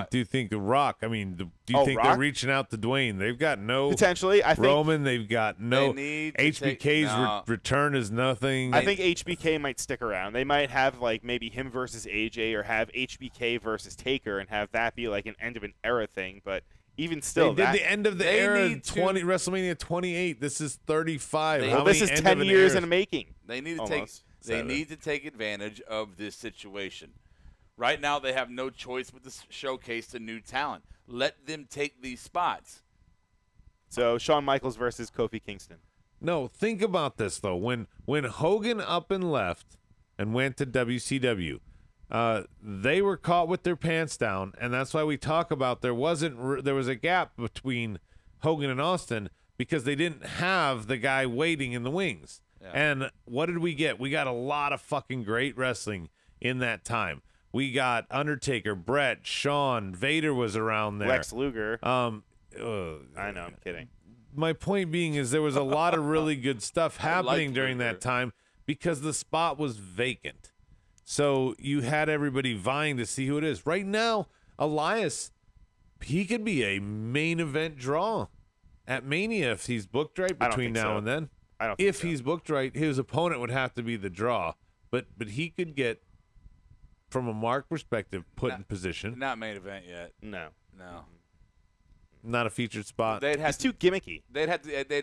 Speaker 2: Do you think The Rock? I mean, do you
Speaker 7: Oh,
Speaker 2: think
Speaker 7: Rock?
Speaker 2: they're reaching out to Dwayne? They've got no
Speaker 7: Potentially, I think.
Speaker 2: Roman. They've got no
Speaker 6: They need to
Speaker 2: HBK's
Speaker 6: take-
Speaker 2: return is nothing.
Speaker 7: I think HBK might stick around. They might have like maybe him versus AJ, or have HBK versus Taker, and have that be like an end of an era thing. But even still,
Speaker 2: they did
Speaker 7: that,
Speaker 2: the end of the
Speaker 6: they
Speaker 2: era.
Speaker 6: need to-
Speaker 2: WrestleMania 28. This is 35.
Speaker 6: They-
Speaker 2: How
Speaker 7: well, this
Speaker 2: many
Speaker 7: is
Speaker 2: end
Speaker 7: 10
Speaker 2: of an
Speaker 7: years
Speaker 2: eras?
Speaker 7: in the making.
Speaker 6: They need to
Speaker 7: Almost.
Speaker 6: They
Speaker 2: Seven.
Speaker 6: need to take advantage of this situation. Right now, they have no choice but to showcase the new talent. Let them take these spots.
Speaker 7: So Shawn Michaels versus Kofi Kingston.
Speaker 2: No, think about this though. When Hogan up and left and went to WCW, they were caught with their pants down, and that's why we talk about there was a gap between Hogan and Austin because they didn't have the guy waiting in the wings.
Speaker 6: Yeah.
Speaker 2: And what did we get? We got a lot of fucking great wrestling in that time. We got Undertaker, Brett, Shawn, Vader was around there.
Speaker 7: Lex Luger. I know, I'm kidding.
Speaker 2: My point being is there was a lot of really good stuff happening
Speaker 6: like
Speaker 2: during
Speaker 6: Luger.
Speaker 2: that time because the spot was vacant. So you had everybody vying to see who it is. Right now, Elias, he could be a main event draw at Mania if he's booked right
Speaker 7: I don't
Speaker 2: between
Speaker 7: think
Speaker 2: now
Speaker 7: so.
Speaker 2: and then.
Speaker 7: I don't think
Speaker 2: If
Speaker 7: so.
Speaker 2: he's booked right, his opponent would have to be the draw. But he could get, from a mark perspective, put in position.
Speaker 6: Not main event yet.
Speaker 7: No.
Speaker 6: No.
Speaker 2: Not a featured spot.
Speaker 6: They'd have
Speaker 7: He's too gimmicky.
Speaker 6: They'd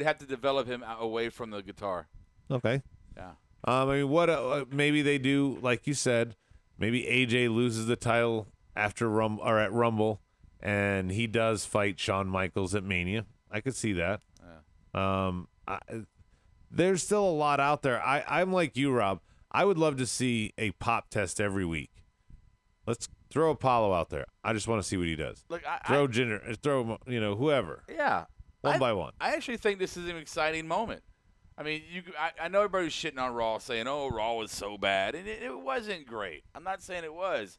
Speaker 6: have to develop him away from the guitar.
Speaker 2: Okay.
Speaker 6: Yeah.
Speaker 2: I mean, what maybe they do, like you said, maybe AJ loses the title after at Rumble, and he does fight Shawn Michaels at Mania. I could see that.
Speaker 6: Yeah.
Speaker 2: There's still a lot out there. I'm like you, Rob. I would love to see a pop test every week. Let's throw Apollo out there. I just want to see what he does.
Speaker 6: Look,
Speaker 2: Throw Jinder, throw whoever,
Speaker 6: yeah.
Speaker 2: one by one.
Speaker 6: I actually think this is an exciting moment. I mean, I know everybody's shitting on Raw, saying, "Oh, Raw was so bad," and it wasn't great. I'm not saying it was,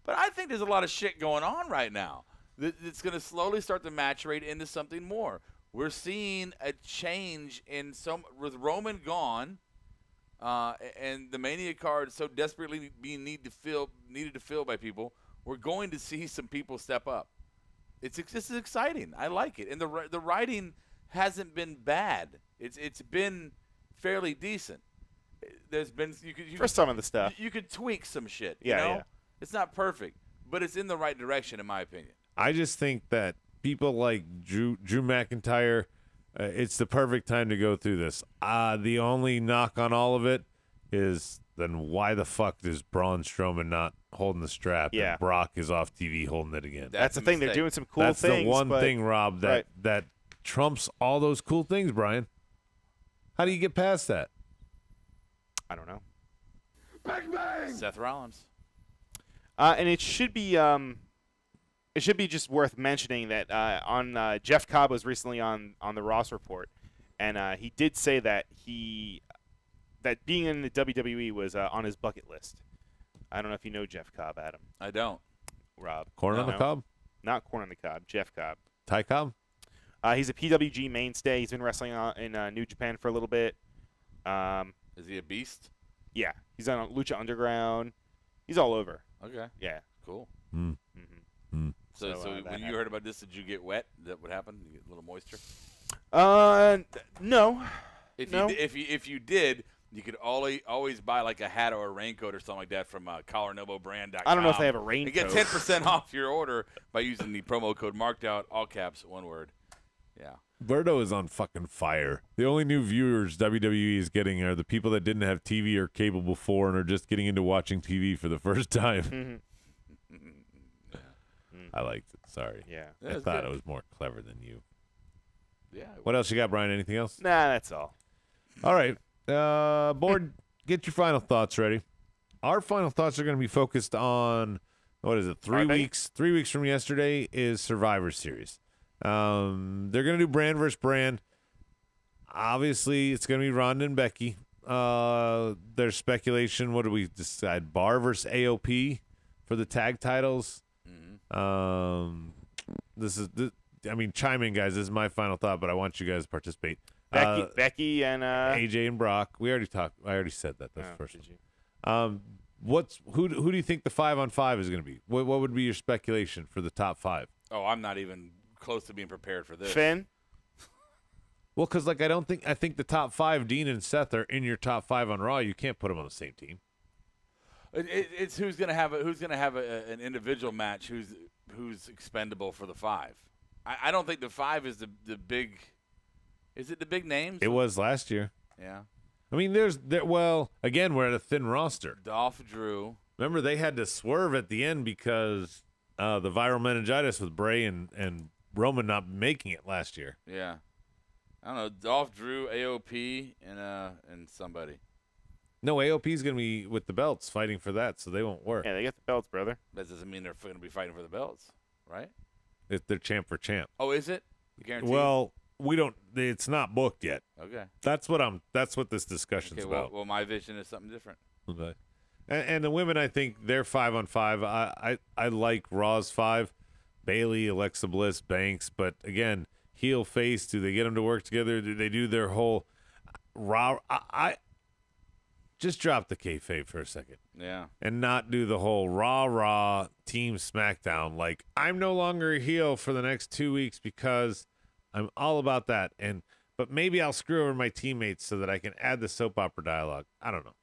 Speaker 6: but I think there's a lot of shit going on right now that's going to slowly start to maturate into something more. We're seeing a change with Roman gone, and the Mania card so desperately being needed to fill by people. We're going to see some people step up. This is exciting. I like it, and the writing hasn't been bad. It's been fairly decent. There's been
Speaker 7: For some of the stuff.
Speaker 6: you could tweak some shit.
Speaker 7: Yeah,
Speaker 6: you know?
Speaker 7: yeah.
Speaker 6: It's not perfect, but it's in the right direction, in my opinion.
Speaker 2: I just think that people like Drew McIntyre, it's the perfect time to go through this. The only knock on all of it is then why the fuck is Braun Strowman not holding the strap?
Speaker 7: Yeah.
Speaker 2: And Brock is off TV holding it again.
Speaker 7: That's the
Speaker 6: a
Speaker 7: thing. They're
Speaker 6: mistake.
Speaker 7: doing some cool
Speaker 2: That's
Speaker 7: things.
Speaker 2: the one
Speaker 7: but
Speaker 2: thing, Rob, that trumps all those cool things, Brian. How do you get past that?
Speaker 7: I don't know.
Speaker 6: Seth Rollins.
Speaker 7: And it should be just worth mentioning that Jeff Cobb was recently on the Ross Report, and he did say that that being in the WWE was on his bucket list. I don't know if you know Jeff Cobb, Adam.
Speaker 6: I don't.
Speaker 7: Rob.
Speaker 2: Corn on the
Speaker 7: No.
Speaker 2: cob?
Speaker 7: Not corn on the cob. Jeff Cobb.
Speaker 2: Ty Cobb?
Speaker 7: He's a PWG mainstay. He's been wrestling in New Japan for a little bit.
Speaker 6: Is he a beast?
Speaker 7: Yeah, he's on Lucha Underground. He's all over.
Speaker 6: Okay.
Speaker 7: Yeah.
Speaker 6: Cool.
Speaker 7: Mm-hmm.
Speaker 6: So,
Speaker 7: So, that
Speaker 6: when you heard about this, did you get wet? Is that what happened? You get a little moisture?
Speaker 7: No. No.
Speaker 6: If you did, you could always buy like a hat or a raincoat or something like that from CollarNovoBrand.com.
Speaker 7: I don't know if they have a
Speaker 6: And
Speaker 7: raincoat.
Speaker 6: get 10% off your order by using the promo code marked out, all caps, one word. Yeah.
Speaker 2: Berto is on fucking fire. The only new viewers WWE is getting are the people that didn't have TV or cable before and are just getting into watching TV for the first time. I liked it. Sorry.
Speaker 7: Yeah.
Speaker 2: I thought it was more clever than you.
Speaker 6: Yeah.
Speaker 2: What else you got, Brian? Anything else?
Speaker 7: Nah, that's all.
Speaker 2: All right. Board, get your final thoughts ready. Our final thoughts are going to be focused on, what is it, 3 weeks? 3 weeks from yesterday is Survivor Series. They're going to do brand versus brand. Obviously, it's going to be Ronda and Becky. There's speculation. What do we decide? Bar versus AOP for the tag titles. Chime in, guys. This is my final thought, but I want you guys to participate.
Speaker 7: Becky and
Speaker 2: AJ and Brock. We already talked. I already said that. That's the first
Speaker 7: did
Speaker 2: one.
Speaker 7: you?
Speaker 2: Who do you think the 5-on-5 is going to be? What would be your speculation for the top 5?
Speaker 6: Oh, I'm not even close to being prepared for this.
Speaker 7: Finn?
Speaker 2: Well, because I think the top 5, Dean and Seth, are in your top 5 on Raw. You can't put them on the same team.
Speaker 6: It's who's gonna have an individual match who's expendable for the 5. I don't think the 5 is the big. Is it the big names?
Speaker 2: It was last year.
Speaker 6: Yeah.
Speaker 2: I mean, again, we're at a thin roster.
Speaker 6: Dolph, Drew.
Speaker 2: Remember, they had to swerve at the end because the viral meningitis with Bray and Roman not making it last year.
Speaker 6: Yeah. I don't know. Dolph, Drew, AOP, and somebody.
Speaker 2: No, AOP is going to be with the belts fighting for that, so they won't work.
Speaker 7: Yeah, they got the belts, brother.
Speaker 6: That doesn't mean they're going to be fighting for the belts, right?
Speaker 2: They're champ for champ.
Speaker 6: Oh, is it? Guaranteed?
Speaker 2: Well, we don't. It's not booked yet.
Speaker 6: Okay.
Speaker 2: That's what this discussion's about.
Speaker 6: Well, my vision is something different.
Speaker 2: Okay. And the women, I think they're 5-on-5. I like Raw's 5. Bailey, Alexa Bliss, Banks, but again, heel face. Do they get them to work together? Do they do their whole Raw? I just drop the kayfabe for a second.
Speaker 6: Yeah.
Speaker 2: And not do the whole Raw team SmackDown. Like, I'm no longer a heel for the next 2 weeks because I'm all about that. But maybe I'll screw over my teammates so that I can add the soap opera dialogue. I don't know.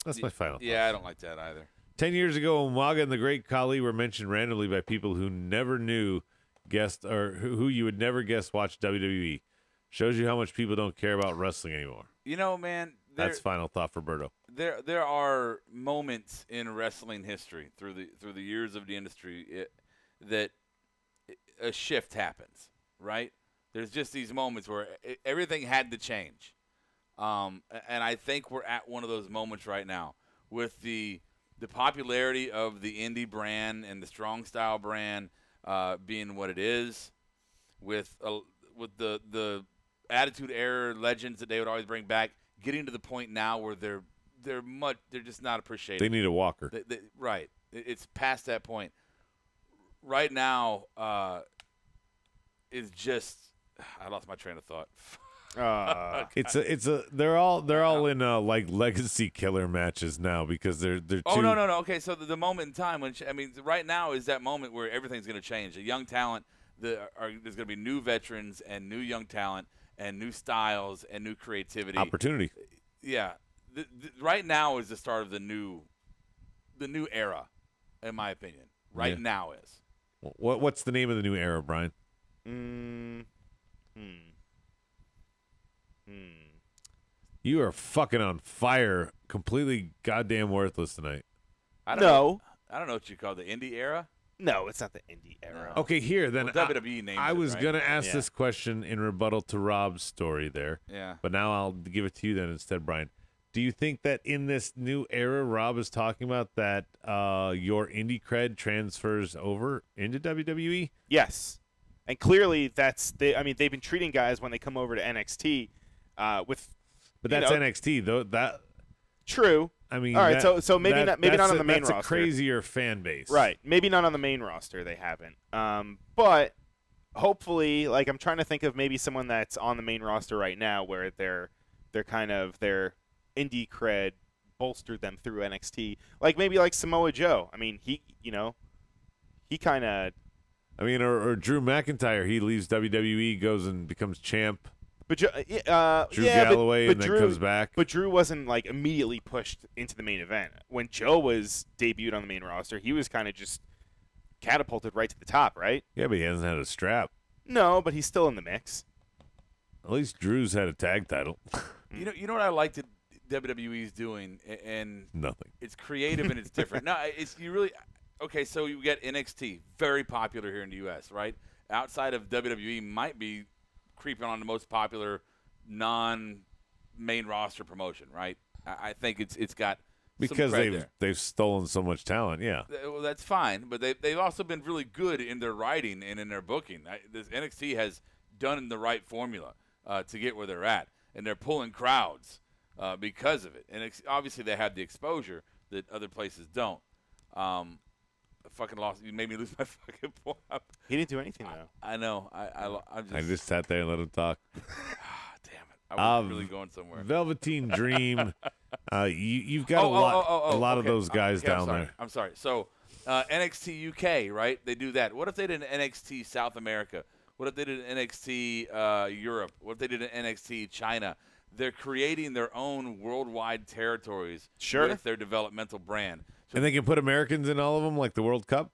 Speaker 2: That's my final thought.
Speaker 6: Yeah, I don't like that either.
Speaker 2: 10 years ago, Umaga and the Great Khali were mentioned randomly by people who never guessed, or who you would never guess watched WWE. Shows you how much people don't care about wrestling anymore.
Speaker 6: You know, man.
Speaker 2: That's final thought for Berto.
Speaker 6: There are moments in wrestling history through the years of the industry that a shift happens, right? There's just these moments where everything had to change. And I think we're at one of those moments right now with the popularity of the indie brand and the strong style brand being what it is, with the Attitude Era legends that they would always bring back, getting to the point now where they're just not appreciated.
Speaker 2: They need a walker.
Speaker 6: Right. It's past that point. Right now is just I lost my train of thought.
Speaker 2: They're all in like legacy killer matches now because they're
Speaker 6: Oh no. Okay, so the moment in time right now is that moment where everything's going to change. A young talent, there's going to be new veterans and new young talent and new styles and new creativity.
Speaker 2: Opportunity.
Speaker 6: Yeah. Right now is the start of the new era, in my opinion. Right now is.
Speaker 2: What's the name of the new era, Brian? You are fucking on fire, completely goddamn worthless tonight.
Speaker 6: I don't know what you call the indie era.
Speaker 7: No, it's not the indie era.
Speaker 6: No.
Speaker 2: Okay, here then.
Speaker 6: Well, WWE names
Speaker 2: I was
Speaker 6: it, right?
Speaker 2: gonna ask this question in rebuttal to Rob's story there.
Speaker 6: Yeah.
Speaker 2: But now I'll give it to you then instead, Brian. Do you think that in this new era Rob is talking about that your indie cred transfers over into WWE?
Speaker 7: Yes. And clearly they've been treating guys when they come over to NXT with
Speaker 2: But that's NXT though. That
Speaker 7: true.
Speaker 2: I mean,
Speaker 7: all right. So maybe not on the main roster.
Speaker 2: That's a crazier fan base,
Speaker 7: right? Maybe not on the main roster. They haven't. But hopefully, like I'm trying to think of maybe someone that's on the main roster right now, where their indie cred bolstered them through NXT. Like maybe like Samoa Joe. I mean, he kind of.
Speaker 2: I mean, or Drew McIntyre. He leaves WWE, goes and becomes champ.
Speaker 7: But
Speaker 2: Drew Galloway, and then comes back.
Speaker 7: But Drew wasn't like immediately pushed into the main event. When Joe was debuted on the main roster, he was kind of just catapulted right to the top, right?
Speaker 2: Yeah, but he hasn't had a strap.
Speaker 7: No, but he's still in the mix.
Speaker 2: At least Drew's had a tag title.
Speaker 6: You know what I like that WWE's doing, and
Speaker 2: Nothing.
Speaker 6: it's creative and it's different. No, it's you really okay. So you get NXT, very popular here in the U.S. Right outside of WWE, might be creeping on the most popular non-main roster promotion. Right, I think it's got
Speaker 2: Because
Speaker 6: some cred
Speaker 2: they've stolen so much talent, yeah.
Speaker 6: Well, that's fine, but they've also been really good in their writing and in their booking. This NXT has done the right formula to get where they're at, and they're pulling crowds because of it. And obviously they have the exposure that other places don't. I fucking lost. You made me lose my fucking point.
Speaker 7: He didn't do anything though.
Speaker 6: I know.
Speaker 2: I just sat there and let him talk.
Speaker 6: Damn it! I was really going somewhere.
Speaker 2: Velveteen Dream. You've got a lot of those guys down there.
Speaker 6: I'm sorry. So NXT UK, right? They do that. What if they did an NXT South America? What if they did an NXT Europe? What if they did an NXT China? They're creating their own worldwide territories with their developmental brand. So
Speaker 2: And they can put Americans in all of them, like the World Cup?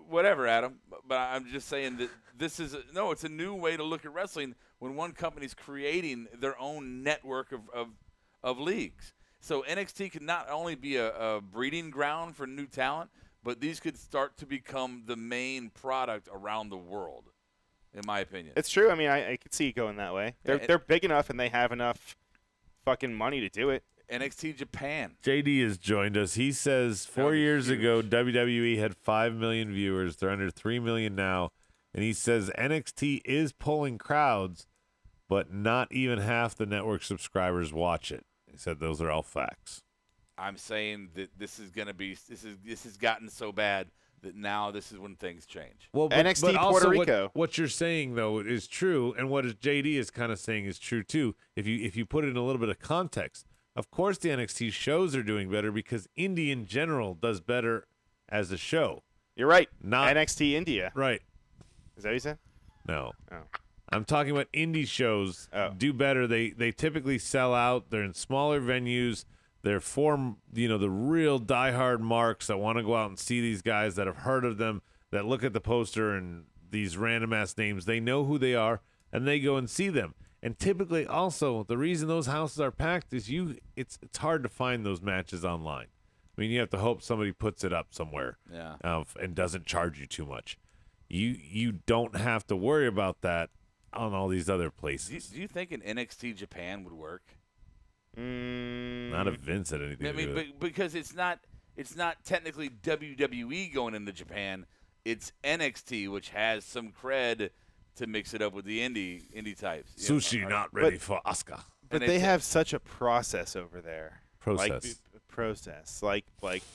Speaker 6: whatever, Adam. But I'm just saying that this is it's a new way to look at wrestling when one company's creating their own network of leagues. So NXT can not only be a breeding ground for new talent, but these could start to become the main product around the world, in my opinion.
Speaker 7: It's true. I mean, I could see it going that way. They're big enough and they have enough fucking money to do it.
Speaker 6: NXT Japan.
Speaker 2: JD has joined us. He says 4 years ago, WWE had 5 million viewers. They're under 3 million now. And he says NXT is pulling crowds, but not even half the network subscribers watch it. He said those are all facts.
Speaker 6: I'm saying that this has gotten so bad that now this is when things change.
Speaker 2: Well,
Speaker 7: NXT
Speaker 2: also
Speaker 7: Puerto Rico.
Speaker 2: What you're saying though is true, and what JD is kind of saying is true too. If you put it in a little bit of context, of course the NXT shows are doing better because indie in general does better as a show.
Speaker 7: You're right.
Speaker 2: Not
Speaker 7: NXT India.
Speaker 2: Right.
Speaker 7: Is that what you said?
Speaker 2: No.
Speaker 7: Oh.
Speaker 2: I'm talking about indie shows do better. They typically sell out. They're in smaller venues. They're for the real diehard marks that want to go out and see these guys, that have heard of them, that look at the poster and these random ass names. They know who they are and they go and see them. And typically also the reason those houses are packed is it's hard to find those matches online. I mean, you have to hope somebody puts it up somewhere and doesn't charge you too much. You don't have to worry about that on all these other places.
Speaker 6: Do you think an NXT Japan would work?
Speaker 2: Not if Vince had anything to do with it.
Speaker 6: Because it's not technically WWE going into Japan. It's NXT, which has some cred to mix it up with the indie types.
Speaker 2: Sushi not ready for Asuka.
Speaker 7: But they have such a process over there.
Speaker 2: Process.
Speaker 7: Like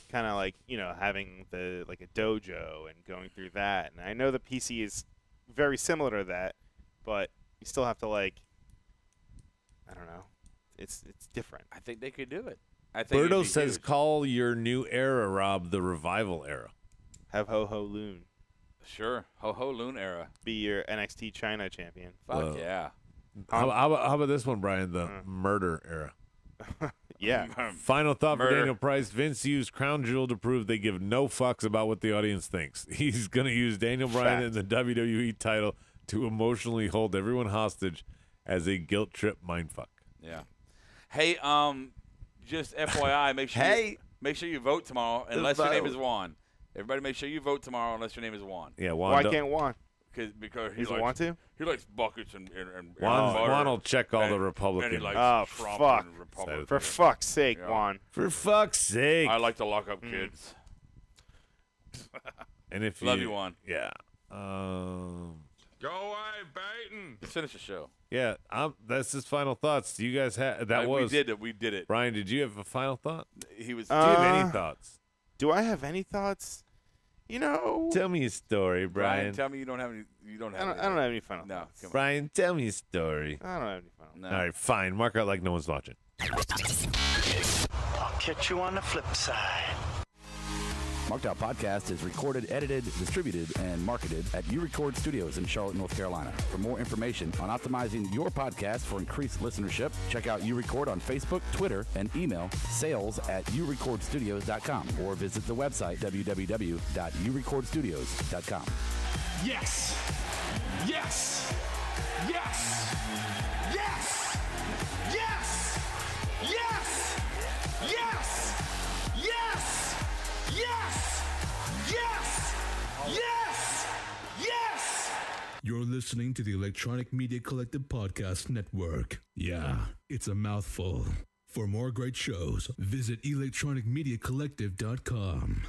Speaker 7: kind of like, having a dojo and going through that. And I know the PC is very similar to that, but you still have to I don't know. It's different.
Speaker 6: I think they could do it. I think
Speaker 2: Berto says call your new era, Rob, the revival era.
Speaker 7: Have Ho Ho Loon
Speaker 6: Sure. Ho Ho Loon era.
Speaker 7: be your NXT China champion.
Speaker 6: Fuck yeah.
Speaker 2: How about this one, Brian? The murder era.
Speaker 7: Yeah.
Speaker 2: Final thought
Speaker 6: Murder.
Speaker 2: for Daniel Price. Vince used Crown Jewel to prove they give no fucks about what the audience thinks. He's going to use Daniel Bryan and the WWE title to emotionally hold everyone hostage as a guilt trip mindfuck.
Speaker 6: Yeah. Hey, just FYI, make sure you vote tomorrow unless your name is Juan. Everybody, make sure you vote tomorrow unless your name is Juan.
Speaker 2: Yeah, Juan.
Speaker 7: Why can't Juan?
Speaker 6: Because
Speaker 7: He doesn't want to?
Speaker 6: He likes buckets and
Speaker 2: Juan will check all the
Speaker 6: and he
Speaker 2: Republicans.
Speaker 6: likes Trump
Speaker 7: fuck.
Speaker 6: and Republicans.
Speaker 7: For fuck's sake,
Speaker 6: Yeah.
Speaker 7: Juan.
Speaker 2: For fuck's sake.
Speaker 6: I like to lock up kids.
Speaker 2: And if
Speaker 6: Love you, Juan.
Speaker 2: Yeah.
Speaker 8: Go away, Baton.
Speaker 6: Let's finish the show.
Speaker 2: Yeah, that's his final thoughts. Do you guys have that?
Speaker 6: We did it. We did it.
Speaker 2: Brian, did you have a final thought?
Speaker 6: He was.
Speaker 2: Do you have any thoughts?
Speaker 7: Do I have any thoughts?
Speaker 2: Tell me a story, Brian.
Speaker 6: Tell me you don't have any. You don't have.
Speaker 7: I don't have any final
Speaker 6: No,
Speaker 7: thoughts.
Speaker 6: come on.
Speaker 2: Brian, tell me a story.
Speaker 7: I don't have any final
Speaker 6: No.
Speaker 2: All right, fine. Mark out like no one's watching.
Speaker 9: I'll catch you on the flip side.
Speaker 10: Marked Out Podcast is recorded, edited, distributed, and marketed at U-Record Studios in Charlotte, North Carolina. For more information on optimizing your podcast for increased listenership, check out U-Record on Facebook, Twitter, and email sales@urecordstudios.com or visit the website www.urecordstudios.com.
Speaker 8: Yes. Yes.
Speaker 3: Yes! Yes! Yes! Yes! Yes! Yes! Yes! Yes! Yes! Yes!
Speaker 11: You're listening to the Electronic Media Collective Podcast Network. Yeah, it's a mouthful. For more great shows, visit electronicmediacollective.com.